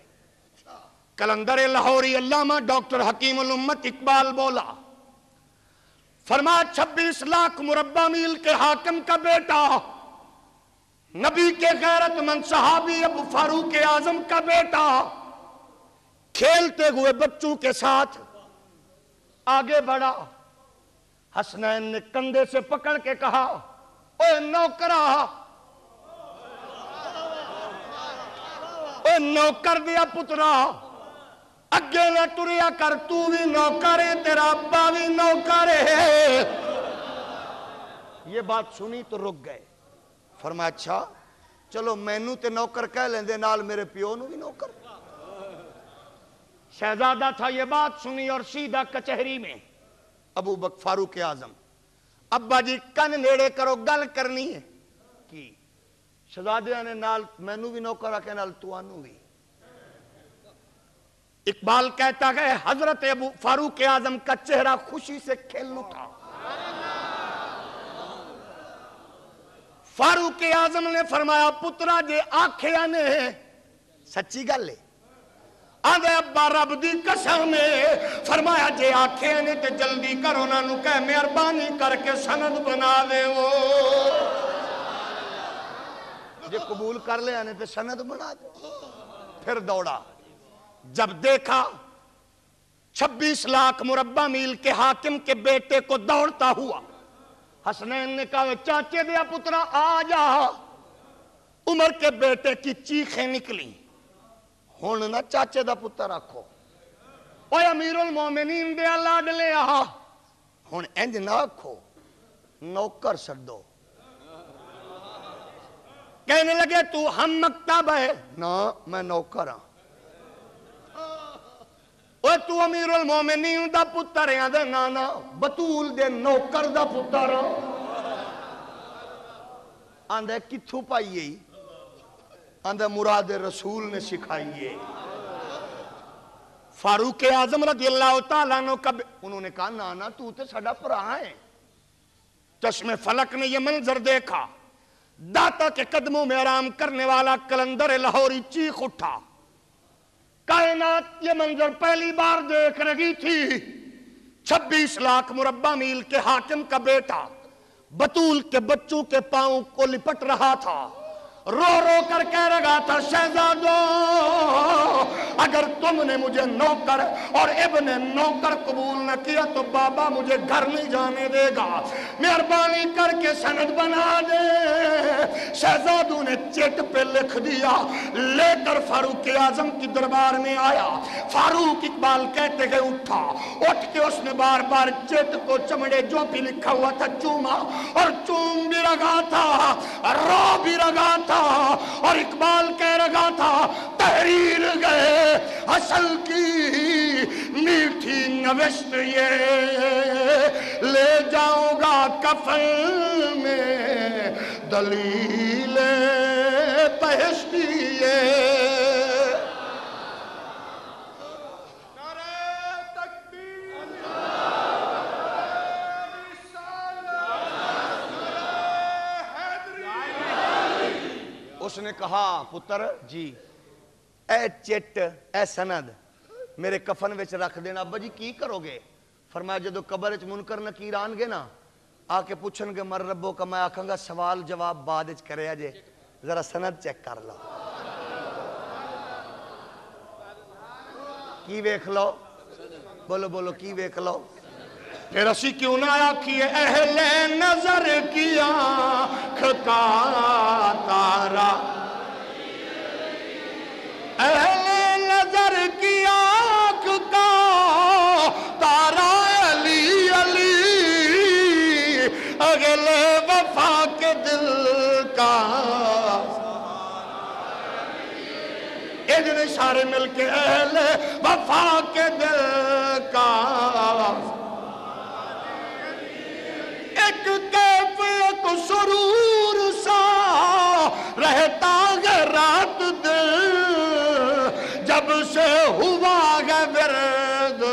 [SPEAKER 2] کلندر لاہوری علامہ ڈاکٹر حکیم الامت اقبال بولا، فرمایا 26 لاکھ مربع میل کے حاکم کا بیٹا، نبی کے غیرت مند صحابی ابو فاروق اعظم کا بیٹا کھیلتے ہوئے بچوں کے ساتھ آگے بڑھا. حسنین نے کندھے سے پکڑ کے کہا اے نوکرا، اے نوکر دیا پترا، اگے نہ ٹریا کر، تو بھی نوکر ہے تیرا ابا بھی نوکر ہے.
[SPEAKER 1] یہ بات سنی تو رک گئے. فرمایا اچھا چلو مینوں تے نوکر کہہ لیندے نال میرے پیو نو بھی نوکر.
[SPEAKER 2] شہزادہ تھا یہ بات سنی اور سیدھا کچہری میں.
[SPEAKER 1] ابو بکر فاروق اعظم ابا جی کن نیڑے کرو گل کرنی ہے کی. شہزادیاں نے نال مینوں بھی نوکر آکے نال توانوں بھی.
[SPEAKER 2] اقبال کہتا ہے حضرت ابو فاروق اعظم کا چہرہ خوشی سے کھل اٹھا. فاروق اعظم نے فرمایا پترا جے آکھیا نے
[SPEAKER 1] سچی گل ہے؟
[SPEAKER 2] آدھے ابا رب دی قسم ہے. فرمایا جے آکھیا نے تے جلدی کر انہاں نوں کہہ مہربانی کر کے سند بنا دے. وہ
[SPEAKER 1] جے قبول کر لے آنے تے سند بنا دے.
[SPEAKER 2] پھر دوڑا. جب دیکھا 26 لاکھ مربع میل کے حاکم کے بیٹے کو دوڑتا ہوا، حسنین نے کہا چاچے دیا پترا آ جا. عمر کے بیٹے کی چیخیں نکلی.
[SPEAKER 1] ہون نہ چاچے دا پتر رکھو،
[SPEAKER 2] اوے امیر المومنین دیا لاڈ لے آ.
[SPEAKER 1] ہون انج نہ رکھو، نوکر سڈو.
[SPEAKER 2] کہنے لگے تو ہم مکتب ہے.
[SPEAKER 1] نا میں نوکر ہاں.
[SPEAKER 2] اوے تو امیر المومنین دا پتر ہے. دے نانا بطول دے نوکر دا پتر.
[SPEAKER 1] آندھے کتھو پائیے؟ آندھے مراد رسول نے سکھائیے.
[SPEAKER 2] فاروق اعظم رضی اللہ تعالیٰ عنہ کا انہوں نے کہا نانا تو تے ساڈا بھرا ہے. چشم فلک نے یہ منظر دیکھا، داتا کے قدموں میں آرام کرنے والا قلندر لاہوری چیخ اٹھا. کائنات یہ منظر پہلی بار دیکھ رہی تھی. 26 لاکھ مربع میل کے حاکم کا بیٹا بطول کے بچوں کے پاؤں کو لپٹ رہا تھا، رو رو کر کہہ رہا تھا شہزادو اگر تم نے مجھے نوکر اور ابن نوکر قبول نہ کیا تو بابا مجھے گھر نہیں جانے دے گا، مہربانی کر کے سند بنا دے. شہزادو نے چٹ پہ لکھ دیا، لے کر فاروق اعظم کی دربار میں آیا. فاروق اقبال کہتے ہیں اٹھا، اٹھ کے اس نے بار بار چٹ کو چمڑے جو بھی لکھا ہوا تھا چوما، اور چوم بھی رہا تھا، رو بھی رہا تھا، اور اقبال کہہ رہا تھا تحریر گئے اصل کی میٹھی نوشت یہ لے جاؤں گا کفن میں دلیل بہشتی یہ. اس نے کہا پتر جی اے چٹ اے سند میرے کفن وچ رکھ دینا. ابا جی کی کرو گے؟ فرمایا جدو قبر وچ منکر نکیر آن گے نا آ کے پوچھن گے مر ربو کا، میں آکھاں گا سوال جواب بعد وچ کرے جے، ذرا سند چیک کر لو. کی ویکھ لو، بولو بولو کی ویکھ لو. پھر اسی کیوں نہ آکھیے اہل نظر کی آنکھ کا تارا، اہل نظر کی آنکھ کا تارا علی علی، اہل وفا کے دل کا. ادھر اشارے مل کے اہل وفا کے دل کا. ایک کیف ایک سرور سا رہتا ہے رات دل، جب سے ہوا ہے ورد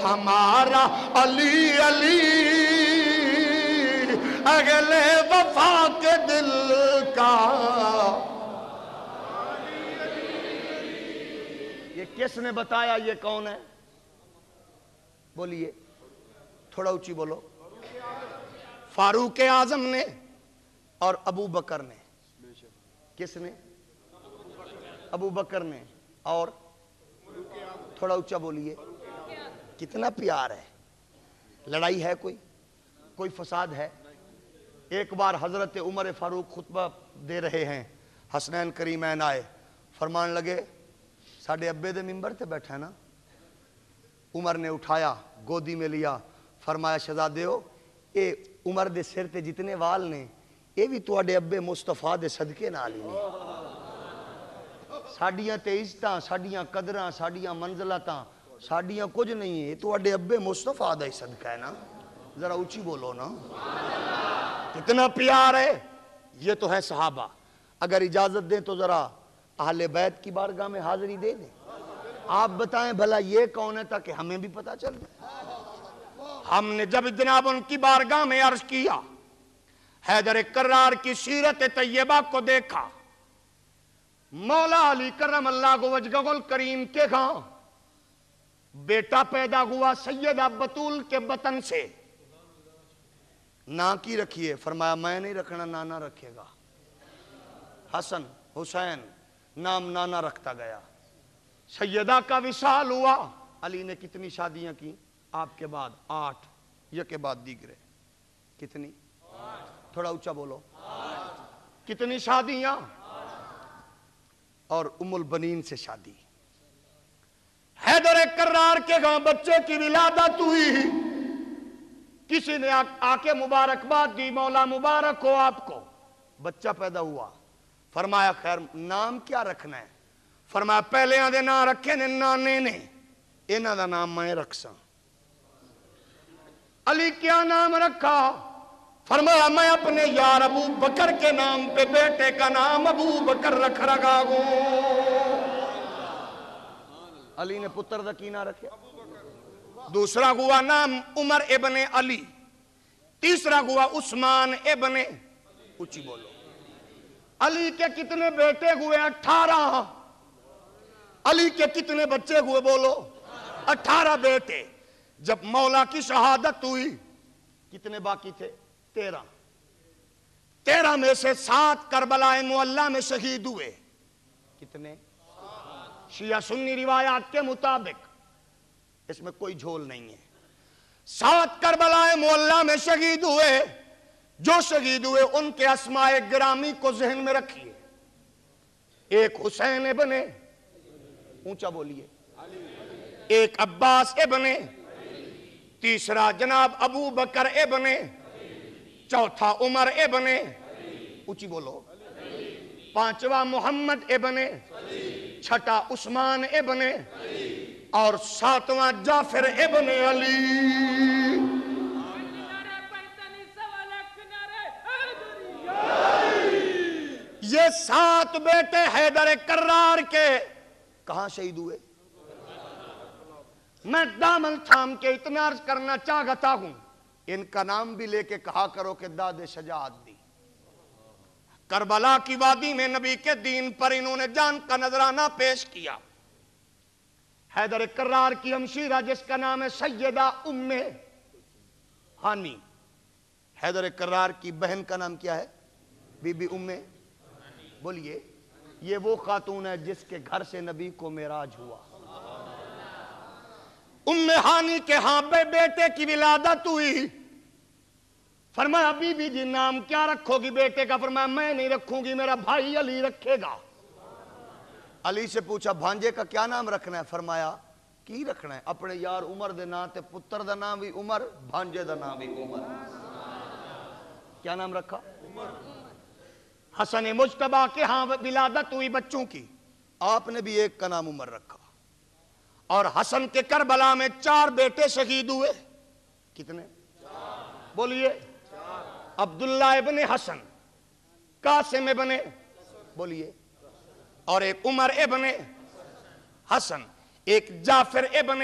[SPEAKER 2] ہمارا علی علی، اہل وفا کے دل کا. یہ کس نے بتایا یہ کون ہے؟ بولیے تھوڑا اونچی بولو. فاروق اعظم نے اور ابو بکر نے. کس نے؟ ابو بکر نے اور تھوڑا اونچا بولیے. کتنا پیار ہے. لڑائی ہے کوئی فساد ہے؟ ایک بار حضرت عمر فاروق خطبہ دے رہے ہیں، حسنین کریمین آئے، فرمان لگے ساڑھے ابے دے ممبر تے بیٹھا ہے نا. عمر نے اٹھایا گودی میں لیا، فرمایا شہزادے ہو اے عمر دے سر تے جتنے وال نے اے بھی تو اڈے ابے مصطفیٰ دے صدقے نال ہی نے. ساڑیاں تے عزتاں، ساڑیاں قدراں، ساڑیاں منزلتاں، ساڑیاں کچھ نہیں ہے، تو اڈے ابے مصطفیٰ دا ہی صدقہ ہے نا. ذرا اونچی بولو نا. کتنا پیار ہے. یہ تو ہے صحابہ. اگر اجازت دیں تو ذرا اہل بیت کی بارگاہ میں حاضری دے دیں. آپ بتائیں بھلا یہ کون ہے تاکہ ہمیں بھی پتہ چل جائے. ہم نے جب جناب ان کی بارگاہ میں عرض کیا، حیدر کرار کی سیرت طیبہ کو دیکھا، مولا علی کرم اللہ وجہہ الکریم کے ہاں بیٹا پیدا ہوا سیدہ بطول کے بطن سے. نا کی رکھیے؟ فرمایا میں نہیں رکھنا، نانا رکھے گا. حسن حسین نام نانا رکھتا گیا. سیدہ کا وصال ہوا. علی نے کتنی شادیاں کی آپ کے بعد؟ 8. یہ کے بعد دیگرے کتنی؟ تھوڑا اونچا بولو. کتنی شادیاں؟ اور ام البنین سے شادی. حیدر کرار کے گاں بچے کی ولادت ہوئی. کسی نے آ کے مبارکباد دی، مولا مبارک ہو آپ کو، بچہ پیدا ہوا. فرمایا خیر نام کیا رکھنا ہے؟ فرمایا پہلے آدھے نام رکھے نے نانے نے، انہاں دا نام میں رکھساں. علی کیا نام رکھا؟ فرمایا میں اپنے یار ابو بکر کے نام پہ بیٹے کا نام ابو بکر رکھ رہا ہوں.
[SPEAKER 1] علی نے پتر دا کی نہ رکھے؟
[SPEAKER 2] دوسرا ہوا نام عمر ابن علی، تیسرا ہوا عثمان ابن، اونچی بولو۔ علی کے کتنے بیٹے ہوئے؟ 18۔ علی کے کتنے بچے ہوئے؟ بولو 18 بیٹے۔ جب مولا کی شہادت ہوئی کتنے باقی تھے؟ 13۔ 13 میں سے 7 کربلا معلی میں شہید ہوئے۔ کتنے؟ شیعہ سنی روایات کے مطابق، اس میں کوئی جھول نہیں ہے، 7 کربلا معلی میں شہید ہوئے۔ جو شہید ہوئے ان کے اسماء گرامی کو ذہن میں رکھیے۔ ایک حسین ابن، اونچا بولیے، ایک عباس ابن، تیسرا جناب ابو بکر ابن، چوتھا عمر ابن، اونچی بولو، پانچواں محمد ابن، چھٹا عثمان ابن، اور 7واں جعفر ابن علی۔ یہ 7 بیٹے حیدر کرار کے کہاں شہید ہوئے؟ میں دامن تھام کے اتنا عرض کرنا چاہتا ہوں، ان کا نام بھی لے کے کہا کرو کہ داد شجاعت دی۔ کربلا کی وادی میں نبی کے دین پر انہوں نے جان کا نذرانہ پیش کیا۔ حیدر کرار کی ہمشیرہ جس کا نام ہے سیدہ ام ہانی، حیدر کرار کی بہن کا نام کیا ہے؟ بی بی ام، بولیے، یہ وہ خاتون ہے جس کے گھر سے نبی کو معراج ہوا۔ ام ہانی کے ہاں بیٹے کی ولادت ہوئی۔ فرمایا بی بی جی نام کیا رکھو گی بیٹے کا؟ فرمایا میں نہیں رکھوں گی، میرا بھائی علی رکھے گا۔ علی سے پوچھا بھانجے کا کیا نام رکھنا ہے؟ فرمایا کی رکھنا ہے؟ اپنے یار عمر دے نام تے پتر دا نام بھی عمر، بھانجے دا نام بھی عمر۔ کیا نام رکھا؟ حسن مجتبیٰ کے ہاں ولادت ہوئی بچوں کی، آپ نے بھی ایک کا نام عمر رکھا۔ اور حسن کے کربلا میں 4 بیٹے شہید ہوئے۔ کتنے؟ بولیے، عبداللہ ابن حسن، قاسم ابن، بولیے، اور ایک عمر ابن حسن، ایک جعفر ابن۔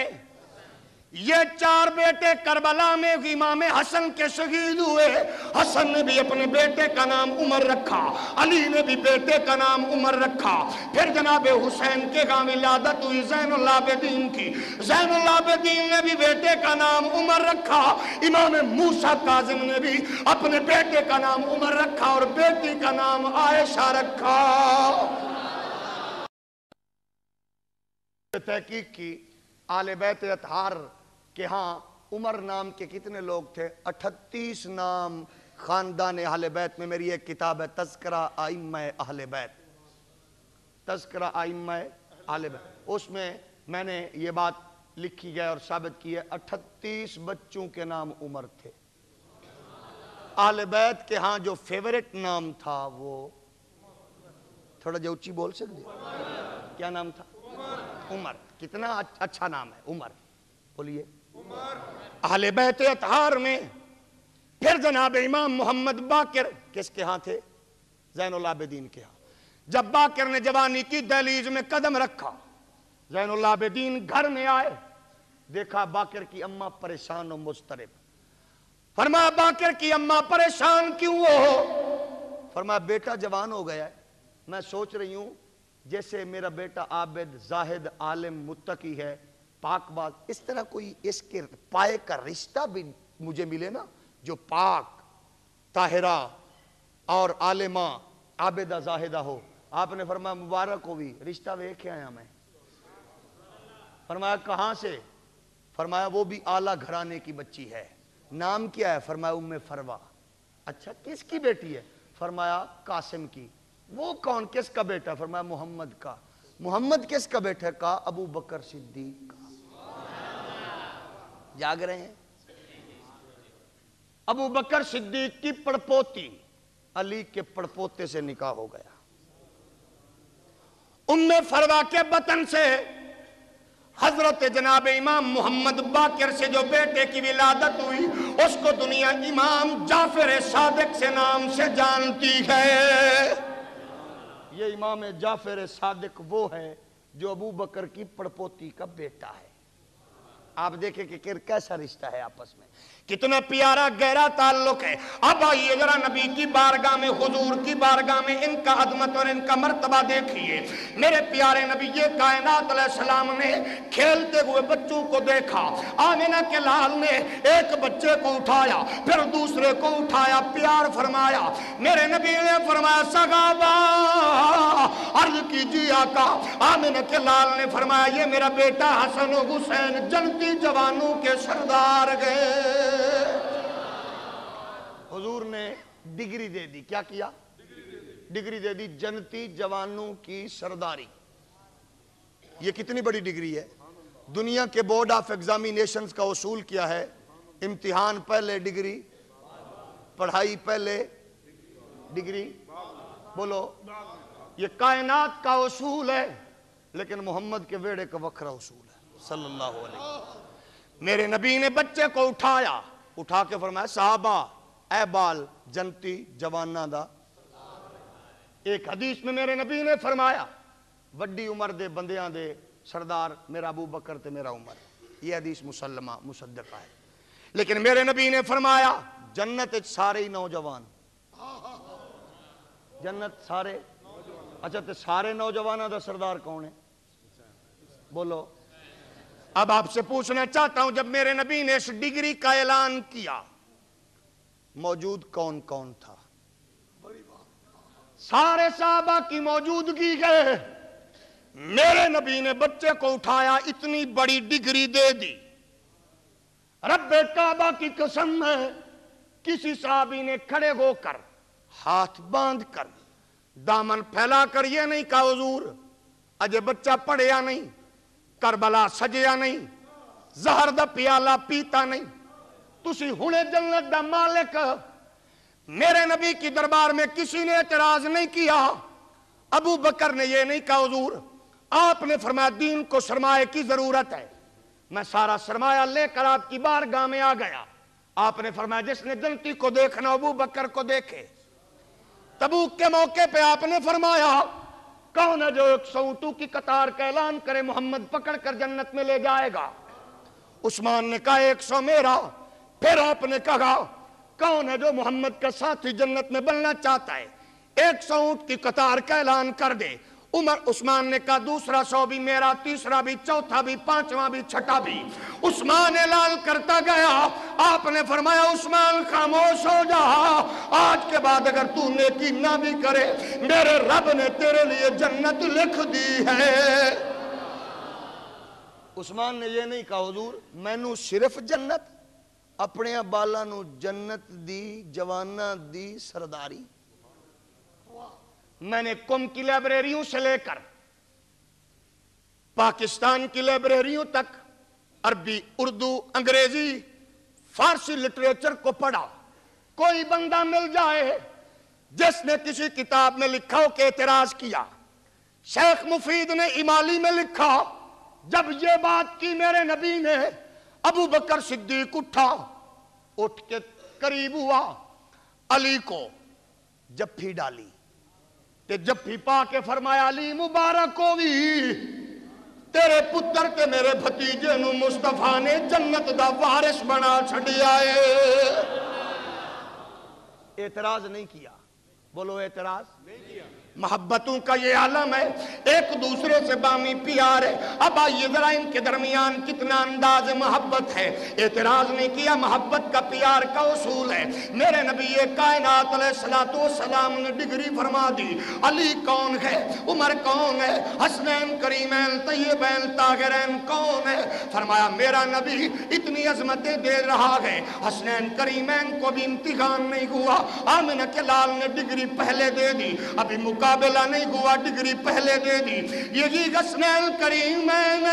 [SPEAKER 2] یہ 4 بیٹے کربلا میں امام حسن کے شہید ہوئے۔ حسن نے بھی اپنے بیٹے کا نام عمر رکھا، علی نے بھی بیٹے کا نام عمر رکھا۔ پھر جناب حسین کے ہاں ولادت ہوئی زین العابدین کی، زین العابدین نے بھی بیٹے کا نام عمر رکھا۔ امام موسیٰ کاظم نے بھی اپنے بیٹے کا نام عمر رکھا اور بیٹی کا نام عائشہ رکھا۔ تحقیق کی آل بیت اطہار کہ ہاں عمر نام کے کتنے لوگ تھے؟ 38 نام خاندان اہل بیت میں۔ میری ایک کتاب ہے تذکرہ ائمہ اہل بیت، تذکرہ ائمہ اہل بیت، اس میں نے یہ بات لکھی ہے اور ثابت کی ہے 38 بچوں کے نام عمر تھے۔ اہل بیت کے ہاں جو فیورٹ نام تھا وہ تھوڑا جو اونچی بول سکتے؟ کیا نام تھا؟ عمر۔ کتنا اچھا نام ہے عمر، بولیے۔ اہل بیت اطہار میں پھر جناب امام محمد باقر کس کے ہاں تھے؟ زین العابدین کے ہاں۔ جب باقر نے جوانی کی دہلیز میں قدم رکھا، زین العابدین گھر میں آئے، دیکھا باقر کی اماں پریشان و مضطرب۔ فرمایا باقر کی اماں پریشان کیوں ہو؟ فرمایا بیٹا جوان ہو گیا ہے، میں سوچ رہی ہوں جیسے میرا بیٹا عابد، زاہد، عالم، متقی ہے، پاک باز، اس طرح کوئی اس کے پائے کا رشتہ بھی مجھے ملے نا، جو پاک، طاہرہ اور عالمہ، عابدہ، زاہدہ ہو۔ آپ نے فرمایا مبارک ہو بھی، رشتہ ویکھ آیا میں۔ فرمایا کہاں سے؟ فرمایا وہ بھی اعلیٰ گھرانے کی بچی ہے۔ نام کیا ہے؟ فرمایا ام فروا۔ اچھا کس کی بیٹی ہے؟ فرمایا قاسم کی۔ وہ کون؟ کس کا بیٹا؟ فرمایا محمد کا۔ محمد کس کا بیٹا ہے؟ کہا ابو بکر صدیق کا۔ جاگ رہے ہیں؟ ابو بکر صدیق کی پڑپوتی علی کے پڑپوتے سے نکاح ہو گیا۔ ام فروا کے بطن سے حضرت جناب امام محمد باقر سے جو بیٹے کی ولادت ہوئی، اس کو دنیا امام جعفر صادق سے نام سے جانتی ہے۔ یہ امام جعفر صادق وہ ہے
[SPEAKER 1] جو ابو بکر کی پڑپوتی کا بیٹا ہے. آپ دیکھیں کہ کیسا رشتہ ہے آپس میں,
[SPEAKER 2] کتنا پیارا گہرا تعلق ہے. اب آئیے ذرا نبی کی بارگاہ میں, حضور کی بارگاہ میں ان کا عظمت اور ان کا مرتبہ دیکھیے. میرے پیارے نبی یہ کائنات علیہ السلام نے کھیلتے ہوئے بچوں کو دیکھا. آمنہ کے لال نے ایک بچے کو اٹھایا, پھر دوسرے کو اٹھایا, پیار فرمایا. میرے نبی نے فرمایا صحابہ عرض کیجیے آقا. آمنہ کے لال نے فرمایا یہ میرا بیٹا حسن و حسین جنتی جوانوں کے سردار گئے.
[SPEAKER 1] حضور نے ڈگری دے دی. کیا کیا؟ ڈگری دے دی, جنتی جوانوں کی سرداری. یہ کتنی بڑی ڈگری ہے. دنیا کے بورڈ آف ایگزامینیشنز کا اصول کیا ہے؟ امتحان پہلے ڈگری, پڑھائی پہلے ڈگری. بولو, یہ کائنات کا اصول ہے, لیکن محمد کے ویڑے کا وکھرا اصول ہے صلی اللہ علیہ وسلم.
[SPEAKER 2] میرے نبی نے بچے کو اٹھایا,
[SPEAKER 1] اٹھا کے فرمایا صحابہ اے بال جنتی جواناں دا.
[SPEAKER 2] ایک حدیث میں میرے نبی نے فرمایا
[SPEAKER 1] وڈی عمر دے بندیاں دے سردار میرا ابو بکر تے میرا عمر. یہ حدیث مسلمہ مصدقہ ہے.
[SPEAKER 2] لیکن میرے نبی نے فرمایا
[SPEAKER 1] جنت سارے ہی نوجوان, جنت سارے. اچھا تے سارے نوجوانوں دا سردار کون ہے؟ بولو.
[SPEAKER 2] اب آپ سے پوچھنا چاہتا ہوں جب میرے نبی نے اس ڈگری کا اعلان کیا
[SPEAKER 1] موجود کون کون تھا؟
[SPEAKER 2] سارے صحابہ کی موجودگی ہے. میرے نبی نے بچے کو اٹھایا, اتنی بڑی ڈگری دے دی. رب کعبہ کی قسم ہے کسی صحابی نے کھڑے ہو کر ہاتھ باندھ کر دامن پھیلا کر یہ نہیں کہا حضور اجے بچہ پڑھیا نہیں, کربلا سجیا نہیں, زہر دا پیالہ پیتا نہیں, تسی ہنے جنت دا مالک. میرے نبی کی دربار میں کسی نے اعتراض نہیں کیا. ابو بکر نے یہ نہیں کہا حضور آپ نے فرمایا دین کو سرمایہ کی ضرورت ہے, میں سارا سرمایہ لے کر آپ کی بارگاہ میں آ گیا. آپ نے فرمایا جس نے جنتی کو دیکھنا ابو بکر کو دیکھے. تبوک کے موقع پہ آپ نے فرمایا کون ہے جو 100 اونٹوں کی قطار کا اعلان کرے محمد پکڑ کر جنت میں لے جائے گا؟ عثمان نے کہا 100 میرا. پھر آپ نے کہا کون ہے جو محمد کا ساتھی جنت میں بننا چاہتا ہے 100 اونٹ کی قطار کا اعلان کر دے. عثمان نے کہا دوسرا 100 بھی میرا, تیسرا بھی, چوتھا بھی, پانچواں بھی, چھٹا بھی. عثمان اعلان کرتا گیا. آپ نے فرمایا عثمان خاموش ہو جا, آج کے بعد اگر تو نیکی نہ بھی کرے میرے رب نے تیرے لیے جنت لکھ دی ہے.
[SPEAKER 1] عثمان نے یہ نہیں کہا حضور مینوں صرف جنت, اپنے بالاں نو جنت دی جواناں دی سرداری.
[SPEAKER 2] میں نے قم کی لائبریریوں سے لے کر پاکستان کی لائبریریوں تک عربی, اردو, انگریزی, فارسی لٹریچر کو پڑھا. کوئی بندہ مل جائے جس نے کسی کتاب میں لکھا ہو کہ اعتراض کیا. شیخ مفید نے امالی میں لکھا جب یہ بات کی میرے نبی نے ابو بکر صدیق اٹھ کے قریب ہوا, علی کو جفی ڈالی تے جفی پا کے فرمایا علی مبارک ہوئی تیرے پتر تے میرے بھتیجے نو مصطفیٰ نے جنت دا وارث بنا چھڑیا ہے.
[SPEAKER 1] اعتراض نہیں کیا. بولو اعتراض
[SPEAKER 3] نہیں کیا.
[SPEAKER 2] محبتوں کا یہ عالم ہے, ایک دوسرے سے بامی پیار ہے. اب آئیے ذرا ان کے درمیان کتنا انداز محبت ہے. اعتراض نہیں کیا, محبت کا پیار کا اصول ہے. میرے نبی کائنات علیہ السلام نے ڈگری فرما دی. علی کون ہے, عمر کون ہے, حسنین کریمین طیبین طاہرین کون ہے؟ فرمایا میرا نبی اتنی عظمتیں دے رہا ہے, حسنین کریمین کو بھی امتحان نہیں ہوا. آمنہ کے لال نے ڈگری پہلے دے دی, ابھی مقابلہ نہیں ہوا, ڈگری پہلے دے دی. یہی حسنین کریمین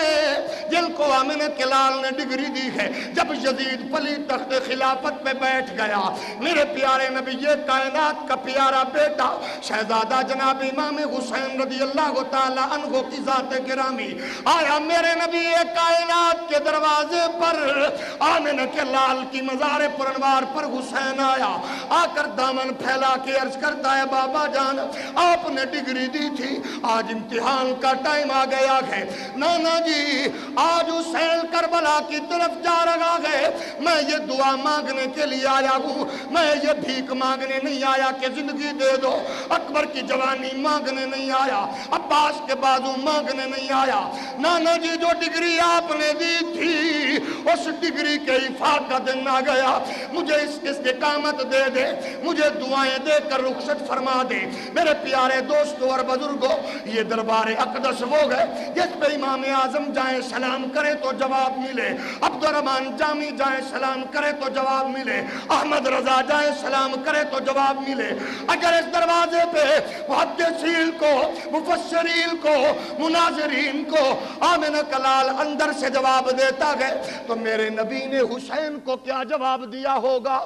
[SPEAKER 2] جن کو آمنہ کے لال نے ڈگری دی ہے. جب یزید پلی تخت خلافت پہ بیٹھ گیا, میرے پیارے نبی یہ کائنات کا پیارا بیٹا شہزادہ جناب امام حسین رضی اللہ تعالی عنہ کی ذات گرامی آیا. میرے نبی کائنات کے دروازے پر آمنہ کے لال کی مزار پرنوار پر حسین آیا. آ کر دامن پھیلا کے عرض کرتا ہے بابا جان آپ آپ نے ڈگری دی تھی، آج امتحان کا ٹائم آ گیا ہے۔ نانا جی آج حسین کربلا کی طرف جا رہا ہے، میں یہ دعا مانگنے کے لیے آیا ہوں، میں یہ بھیک مانگنے نہیں آیا کہ زندگی دے دو، اکبر کی جوانی مانگنے نہیں آیا، عباس کے بازو مانگنے نہیں آیا۔ نانا جی جو ڈگری آپ نے دی تھی اس ڈگری کے افاق کا دن آ گیا، مجھے اس استقامت دے دے، مجھے دعائیں دے کر رخصت فرما دے۔ میرے پیارے دوستوں اور بزرگوں، یہ دربار اقدس وہ گئے جس پہ امام اعظم جائیں سلام کریں تو جواب ملے، عبد الرحمن جامی جائیں سلام کریں تو جواب ملے، احمد رضا جائیں سلام کریں تو جواب ملے۔ اگر اس دروازے پہ محدثین کو، مفسرین کو، مناظرین کو آمنہ کلال اندر سے جواب دیتا گئے تو میرے نبی نے حسین کو کیا جواب دیا ہوگا؟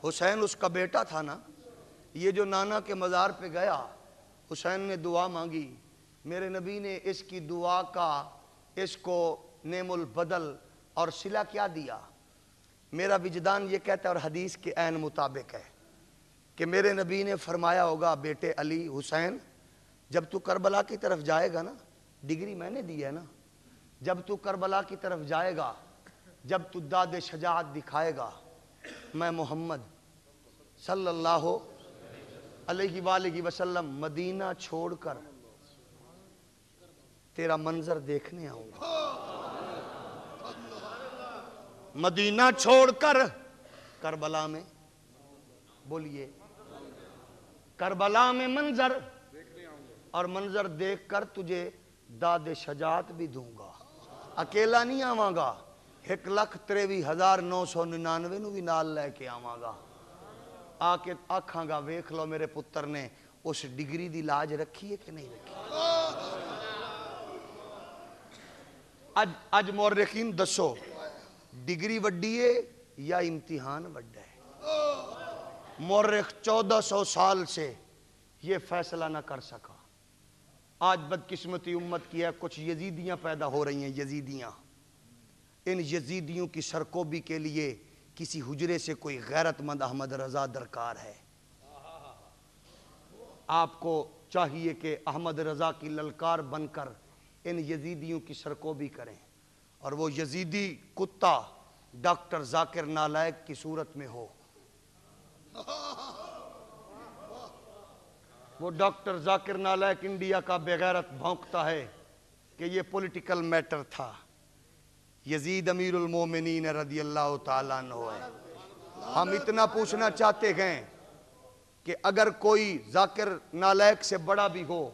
[SPEAKER 2] حسین اس کا بیٹا تھا نا، یہ جو نانا کے مزار پہ گیا حسین نے دعا مانگی، میرے نبی نے اس کی دعا کا اس کو نعم البدل اور صلہ کیا دیا؟ میرا وجدان یہ کہتا ہے اور حدیث کے عین مطابق ہے کہ میرے نبی نے فرمایا ہوگا بیٹے علی حسین جب تو کربلا کی طرف جائے گا نا، ڈگری میں نے دی ہے نا، جب تو کربلا کی طرف جائے گا، جب تو داد شجاعت دکھائے گا، میں محمد صلی اللہ علیہ وآلہ وسلم مدینہ چھوڑ کر تیرا منظر دیکھنے آؤں گا۔ مدینہ چھوڑ کر کربلا میں، بولیے کربلا میں منظر، اور منظر دیکھ کر تجھے داد شجاعت بھی دوں گا، اکیلا نہیں آواں گا، 1,93,999 نو بھی نال لے کے آواں گا، آ کے آکھاں گا ویکھ لو میرے پتر نے اس ڈگری دی لاج رکھی ہے کہ نہیں رکھی۔ اج مورخین دسو ڈگری وڈی ہے یا امتحان وڈا ہے؟ مورخ 1400 سال سے یہ فیصلہ نہ کر سکا۔ آج بدقسمتی امت کی ہے، کچھ یزیدیاں پیدا ہو رہی ہیں، یزیدیاں، ان یزیدیوں کی سرکوبی کے لیے کسی حجرے سے کوئی غیرت مند احمد رضا درکار ہے۔ آپ کو چاہیے کہ احمد رضا کی للکار بن کر ان یزیدیوں کی سرکوبی کریں، اور وہ یزیدی کتا ڈاکٹر ذاکر نالائق کی صورت میں ہو۔ وہ ڈاکٹر ذاکر نالائق انڈیا کا بغیرت بھونکتا ہے کہ یہ پولیٹیکل میٹر تھا، یزید امیر المومنین رضی اللہ تعالیٰ عنہ ہے۔ ہم اتنا پوچھنا چاہتے ہیں کہ اگر کوئی ذاکر نالائق سے بڑا بھی ہو،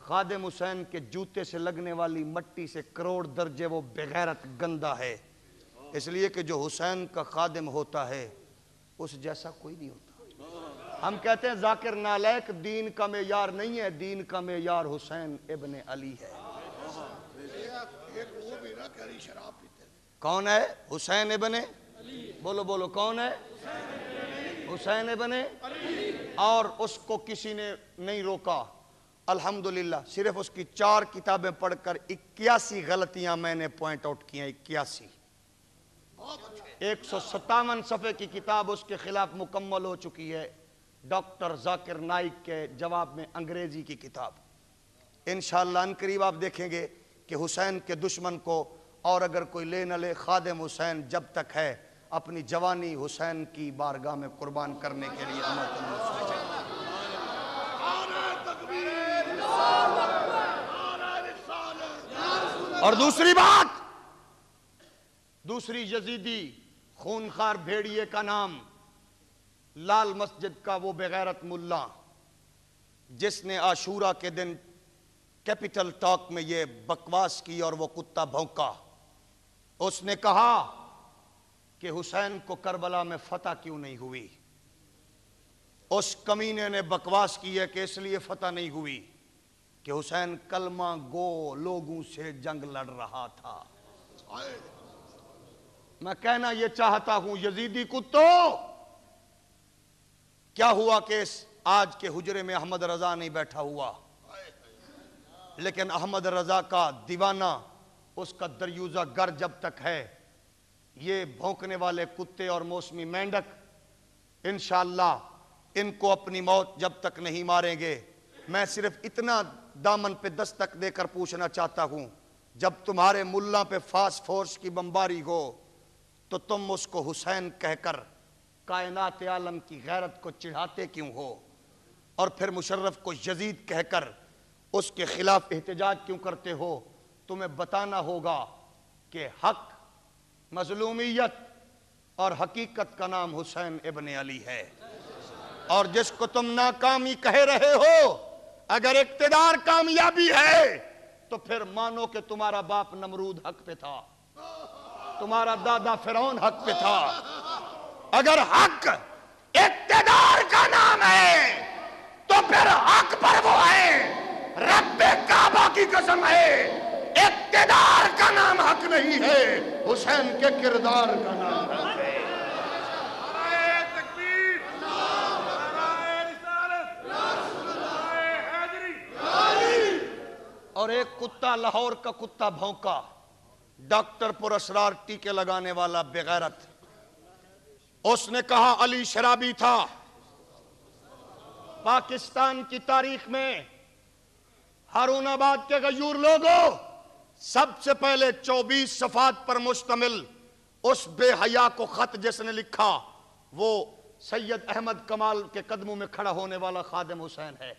[SPEAKER 2] خادم حسین کے جوتے سے لگنے والی مٹی سے کروڑ درجے وہ بغیرت گندہ ہے، اس لیے کہ جو حسین کا خادم ہوتا ہے اس جیسا کوئی نہیں ہوتا۔ ہم کہتے ہیں ذاکر نالائق دین کا معیار نہیں ہے، دین کا معیار حسین ابن علی ہے۔ کون ہے؟ حسین ابن، بولو بولو کون ہے؟ حسین ابن، اور اس کو کسی نے نہیں روکا الحمدللہ۔ صرف اس کی 4 کتابیں پڑھ کر 81 غلطیاں میں نے پوائنٹ آؤٹ کی ہیں، 81۔ 157 صفحے کی کتاب اس کے خلاف مکمل ہو چکی ہے، ڈاکٹر ذاکر نائک کے جواب میں انگریزی کی کتاب۔ انشاءاللہ ان قریب آپ دیکھیں گے کہ حسین کے دشمن کو اور اگر کوئی لے نہ لے، خادم حسین جب تک ہے اپنی جوانی حسین کی بارگاہ میں قربان کرنے کے لیے اور دوسری بات، دوسری یزیدی خونخوار بھیڑیے کا نام لال مسجد کا وہ بغیرت ملا جس نے عاشورہ کے دن کیپٹل ٹاک میں یہ بکواس کی اور وہ کتا بھونکا۔ اس نے کہا کہ حسین کو کربلا میں فتح کیوں نہیں ہوئی؟ اس کمینے نے بکواس کی ہے کہ اس لیے فتح نہیں ہوئی کہ حسین کلمہ گو لوگوں سے جنگ لڑ رہا تھا۔ میں کہنا یہ چاہتا ہوں یزیدی کتو، کیا ہوا کہ اس آج کے حجرے میں احمد رضا نہیں بیٹھا ہوا، لیکن احمد رضا کا دیوانہ، اس کا دریوزہ گر جب تک ہے، یہ بھونکنے والے کتے اور موسمی مینڈک انشاءاللہ ان کو اپنی موت جب تک نہیں ماریں گے، میں صرف اتنا دامن پہ دستک دے کر پوچھنا چاہتا ہوں، جب تمہارے ملا پہ فاسٹ فورس کی بمباری ہو تو تم اس کو حسین کہہ کر کائنات عالم کی غیرت کو چڑھاتے کیوں ہو؟ اور پھر مشرف کو یزید کہہ کر اس کے خلاف احتجاج کیوں کرتے ہو؟ تمہیں بتانا ہوگا کہ حق، مظلومیت اور حقیقت کا نام حسین ابن علی ہے۔ اور جس کو تم ناکامی کہہ رہے ہو، اگر اقتدار کامیابی ہے تو پھر مانو کہ تمہارا باپ نمرود حق پہ تھا، تمہارا دادا فرعون حق پہ تھا۔ اگر حق اقتدار کا نام ہے تو پھر حق پر وہ ہے، رب کعبہ کی قسم ہے، اقتدار کا نام حق نہیں ہے، حسین کے کردار کا نام حق ہے۔ اور ایک کتا لاہور کا کتا بھونکا، ڈاکٹر پر اسرار ٹیکے لگانے والا بغیرت، اس نے کہا علی شرابی تھا۔ پاکستان کی تاریخ میں ہارون آباد کے غیور لوگوں سب سے پہلے 24 صفحات پر مشتمل اس بے حیا کو خط جس نے لکھا، وہ سید احمد کمال کے قدموں میں کھڑا ہونے والا خادم حسین ہے۔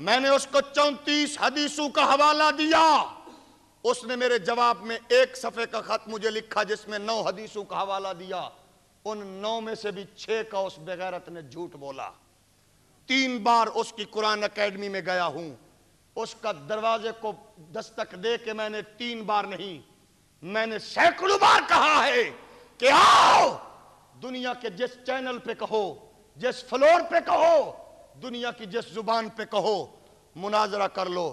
[SPEAKER 2] میں نے اس کو 34 حدیثوں کا حوالہ دیا، اس نے میرے جواب میں 1 صفحے کا خط مجھے لکھا جس میں 9 حدیثوں کا حوالہ دیا۔ ان 9 میں سے بھی 6 کا اس بغیرت نے جھوٹ بولا۔ 3 بار اس کی قرآن اکیڈمی میں گیا ہوں، اس کا دروازے کو دستک دے کے میں نے 3 بار نہیں، میں نے سینکڑوں بار کہا ہے کہ آؤ، دنیا کے جس چینل پہ کہو، جس فلور پہ کہو، دنیا کی جس زبان پہ کہو، مناظرہ کر لو۔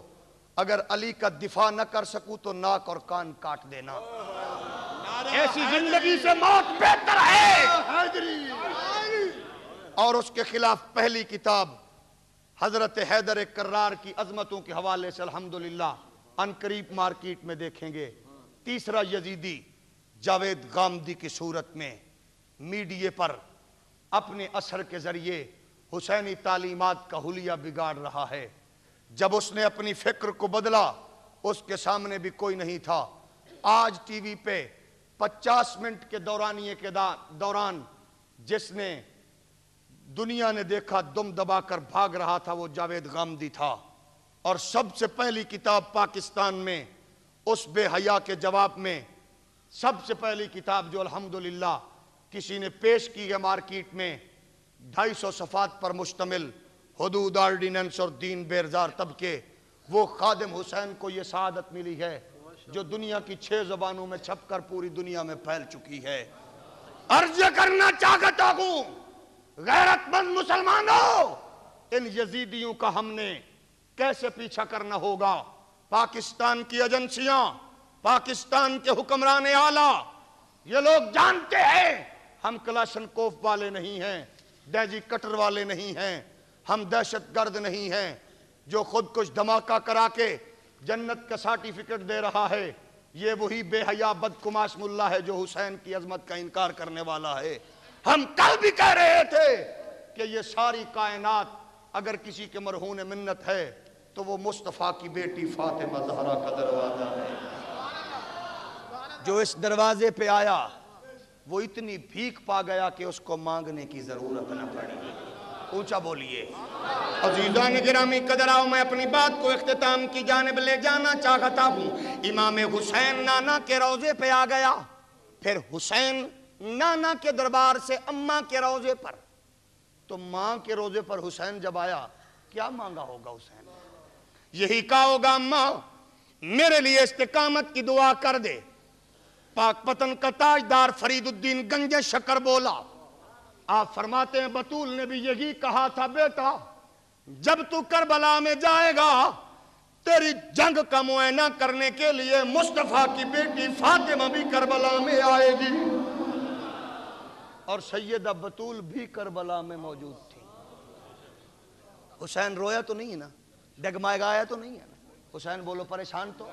[SPEAKER 2] اگر علی کا دفاع نہ کر سکوں تو ناک اور کان کاٹ دینا، ایسی زندگی سے موت بہتر ہے۔ اور اس کے خلاف پہلی کتاب حضرت حیدر کرار کی عظمتوں کے حوالے سے الحمدللہ عنقریب مارکیٹ میں دیکھیں گے۔ تیسرا یزیدی جاوید غامدی کی صورت میں میڈیا پر اپنے اثر کے ذریعے حسینی تعلیمات کا حلیہ بگاڑ رہا ہے۔ جب اس نے اپنی فکر کو بدلا، اس کے سامنے بھی کوئی نہیں تھا۔ آج ٹی وی پہ 50 منٹ کے دورانیے کے دوران جس نے دنیا نے دیکھا دم دبا کر بھاگ رہا تھا، وہ جاوید غامدی تھا۔ اور سب سے پہلی کتاب پاکستان میں اس بے حیا کے جواب میں، سب سے پہلی کتاب جو الحمدللہ کسی نے پیش کی ہے مارکیٹ میں، 250 صفحات پر مشتمل، حدود آرڈیننس اور دین بیرزار طبقے، وہ خادم حسین کو یہ سعادت ملی ہے جو دنیا کی 6 زبانوں میں چھپ کر پوری دنیا میں پھیل چکی ہے۔ عرض کرنا چاہتا ہوں غیرت مند مسلمانوں، ان یزیدیوں کا ہم نے کیسے پیچھا کرنا ہوگا؟ پاکستان کی ایجنسیاں، پاکستان کے حکمران اعلیٰ، یہ لوگ جانتے ہیں ہم کلاشنکوف والے نہیں ہیں، ڈیجی کٹر والے نہیں ہیں، ہم دہشت گرد نہیں ہیں جو خود کچھ دھماکہ کرا کے جنت کا سرٹیفکیٹ دے رہا ہے۔ یہ وہی بے حیا بدکماش ملا ہے جو حسین کی عظمت کا انکار کرنے والا ہے۔ ہم کل بھی کہہ رہے تھے کہ یہ ساری کائنات اگر کسی کے مرہون منت ہے تو وہ مصطفیٰ کی بیٹی فاطمہ زہرا کا دروازہ ہے۔ جو اس دروازے پہ آیا وہ اتنی بھیک پا گیا کہ اس کو مانگنے کی ضرورت نہ پڑی۔ اونچا بولیے۔ عزیزان گرامی قدراؤ، میں اپنی بات کو اختتام کی جانب لے جانا چاہتا ہوں۔ امام حسین نانا کے روضے پہ آ گیا، پھر حسین نانا کے دربار سے اماں کے روضے پر، تو ماں کے روضے پر حسین جب آیا کیا مانگا ہوگا حسین؟ یہی کہا ہوگا اماں میرے لیے استقامت کی دعا کر دے۔ پاک پتن کا تاجدار فرید الدین گنج شکر بولا، آپ فرماتے ہیں بطول نے بھی یہی کہا تھا، بیٹا جب تو کربلا میں جائے گا تیری جنگ کا معائنہ کرنے کے لیے مصطفیٰ کی بیٹی فاطمہ بھی کربلا میں آئے گی۔ اور سیدہ بطول بھی کربلا میں موجود تھی۔ حسین رویا تو نہیں ہے نا، ڈگمائے گایا تو نہیں ہے نا،
[SPEAKER 1] حسین بولو پریشان تو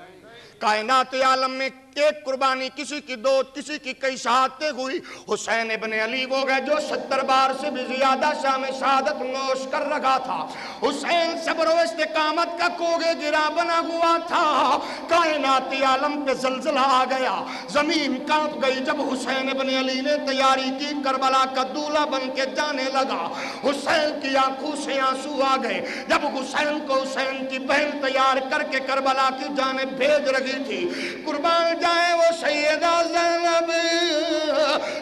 [SPEAKER 2] کائنات عالم میں ایک قربانی کسی کی دو کسی کی کئی شہادتیں ہوئی، حسین ابن علی وہ گئے جو 70 بار سے بھی زیادہ شام شہادت نوش کر رکھا تھا۔ حسین صبر و استقامت کا کوگے گرا بنا ہوا تھا۔ کائنات عالم پہ زلزلہ آ گیا، زمین کانپ گئی جب حسین ابن علی نے تیاری کی، کربلا کا دولہا بن کے جانے لگا۔ حسین کی آنکھوں سے آنسو آ گئے جب حسین کو حسین کی بہن تیار کر کے کربلا کی جانب بھیج رہی تھی۔ قربان جائے وہ سیدہ زینب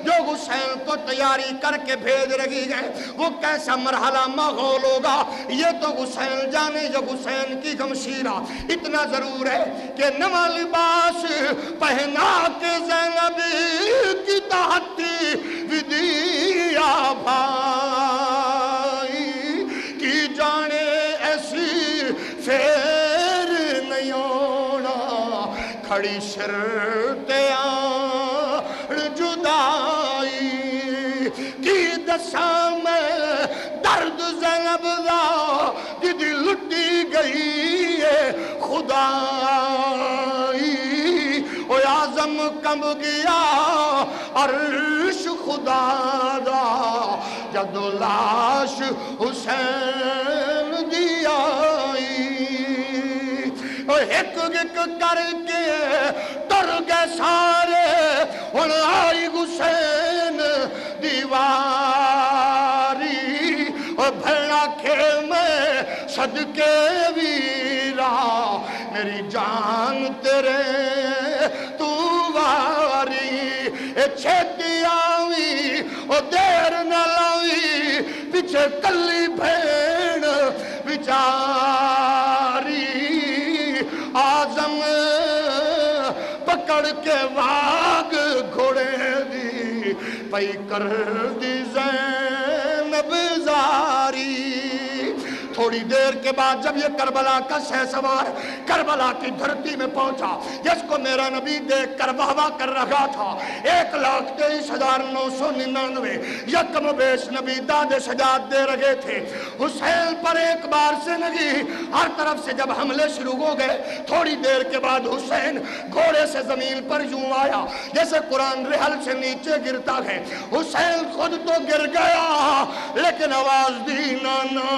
[SPEAKER 2] جو حسین کو تیاری کر کے بھیج رہی ہے، وہ کیسا مرحلہ ماحول ہوگا یہ تو حسین جانے۔ جب حسین کی غمشیرہ اتنا ضرور ہے کہ نواں لباس پہنا کے زینب کی تحتی ودیا بھائی کی جانے ایسی فیر نیونا کھڑی شرطیاں جدائی کی دسا میں درد زینب دا جدی لٹی گئی ہے خدائی۔ او اعظم کمب گیا عرش خدا دا جدو لاش حسین دی آئی۔ ایک ایک کر کے ٹر گئے سارے، ہن آئی حسین دیواری۔ بھیڑا کھیمے صدقے ویرا میری جان تیرے تو واری۔ چھتی آوی او دیر نہ لاوی پیچھے کلی بھیڑ بیچاری۔ آزم پکڑ کے واگ گھوڑے دی پئی کر دی زینب زاری۔ تھوڑی دیر کے بعد جب یہ کربلا کا شہسوار کربلا کی دھرتی میں پہنچا، جس کو میرا نبی دیکھ کر واہ واہ کر رہا تھا، 1,23,999 یکم بیش نبی داد سجاد دے رہے تھے۔ حسین پر ایک بار سے نہیں، ہر طرف سے جب حملے شروع ہو گئے، تھوڑی دیر کے بعد حسین گھوڑے سے زمین پر یوں آیا جیسے قرآن رحل سے نیچے گرتا ہے۔ حسین خود تو گر گیا لیکن آواز دی نانا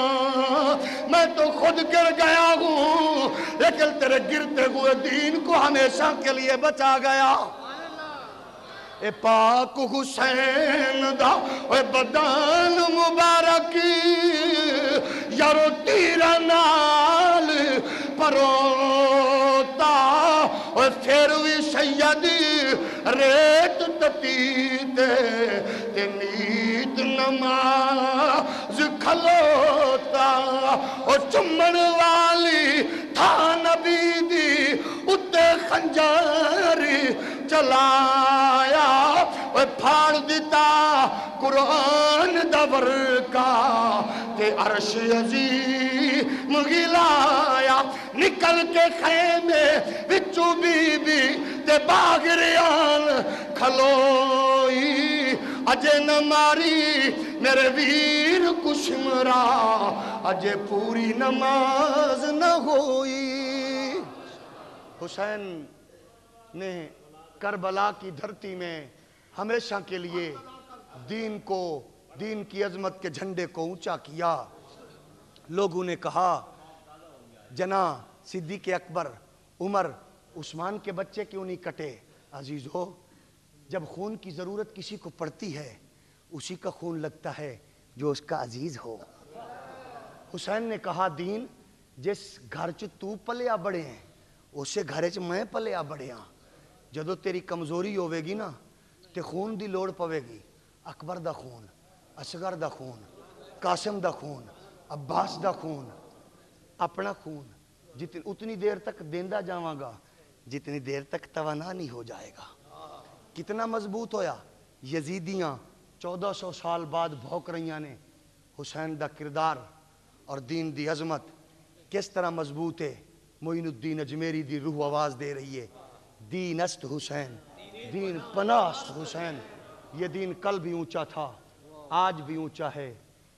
[SPEAKER 2] میں تو خود گر گیا ہوں لیکن تیرے گرتے ہوئے دین کو ہمیشہ کے لیے بچا گیا۔ اے پاک حسین دا اے بدن مبارکی یارو تیرا نال پروتا اے پھر بھی سیدی ریت تتی تے نیت نماز کھلوتا اور چمن والی تھا نبی دی اتے خنجاری چلایا اور پھاڑ دیتا قرآن دور کا تے عرش عظیم گلایا۔ نکل کے خیمے وچو بی بی تے باغریان کھلوئی اجے نہ ماری میرے ویر کشمرا اجے پوری نماز نہ ہوئی۔ حسین نے کربلا کی دھرتی میں ہمیشہ کے لیے دین کو، دین کی عظمت کے جھنڈے کو اونچا کیا۔ لوگوں نے کہا جنا صدیق اکبر عمر عثمان کے بچے کیوں نہیں کٹے؟ عزیزو جب خون کی ضرورت کسی کو پڑتی ہے اسی کا خون لگتا ہے جو اس کا عزیز ہو۔ حسین نے کہا دین جس گھر چ تو پلیا بڑے ہیں اسے گھر چ میں پلیا بڑے ہاں۔ جدو تیری کمزوری ہوئے گی نا تے خون دی لوڑ پوے گی، اکبر دا خون، اصغر دا خون، قاسم دا خون، عباس دا خون، اپنا خون اتنی دیر تک دیندہ جاواں گا جتنی دیر تک توانا نہیں ہو جائے گا۔ کتنا مضبوط ہویا یزیدیاں 1400 سال بعد بھوک رہیاں نے حسین دا کردار اور دین دی عظمت کس طرح مضبوط ہے۔ معین الدین اجمیری دی روح آواز دے رہی ہے دین است حسین، دین پناست حسین۔ یہ دین کل بھی اونچا تھا آج بھی اونچا ہے،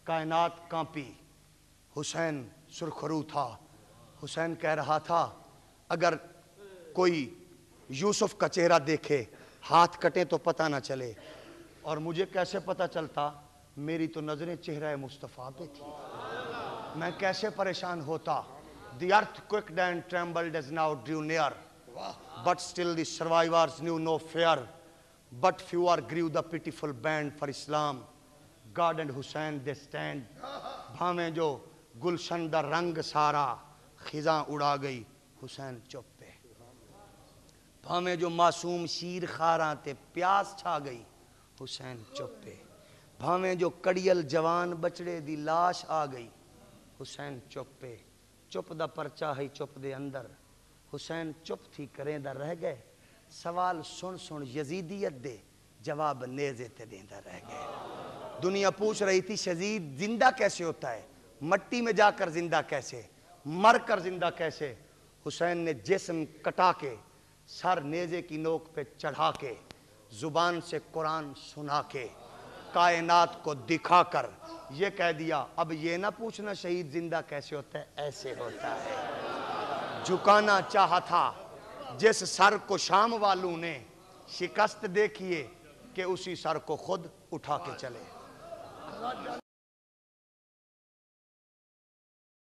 [SPEAKER 2] کائنات کانپی، حسین سرخرو تھا۔ حسین کہہ رہا تھا اگر کوئی یوسف کا چہرہ دیکھے ہاتھ کٹے تو پتہ نہ چلے، اور مجھے کیسے پتہ چلتا؟ میری تو نظریں چہرہ مصطفیٰ پہ تھی، میں کیسے پریشان ہوتا؟ The earth quaked and trembled as now drew near, but still the survivors knew no fear. But fewer grew the pitiful band for Islam. God and Hussein they stand. بھاویں جو گلشن دا رنگ سارا خزاں اڑا گئی، حسین چپ پہ. بھاویں جو معصوم شیر خاراں تے پیاس چھا گئی، حسین چپ پہ. بھاویں جو کڑیل جوان بچڑے دی لاش آ گئی، حسین چپ پہ. چپ دا پرچا ہے چپ دے اندر، حسین چپ تھی کریں دا رہ گئے. سوال سن سن یزیدیت دے، جواب نیزے تے دیندہ رہ گئے. دنیا پوچھ رہی تھی شہید زندہ کیسے ہوتا ہے، مٹی میں جا کر زندہ کیسے، مر کر زندہ کیسے؟ حسین نے جسم کٹا کے، سر نیزے کی نوک پہ چڑھا کے، زبان سے قرآن سنا کے، کائنات کو دکھا کر یہ کہہ دیا، اب یہ نہ پوچھنا شہید زندہ کیسے ہوتا ہے، ایسے ہوتا ہے. جھکانا چاہا تھا جس سر کو شام والوں نے، شکست دیکھیے کہ اسی سر کو خود اٹھا کے چلے.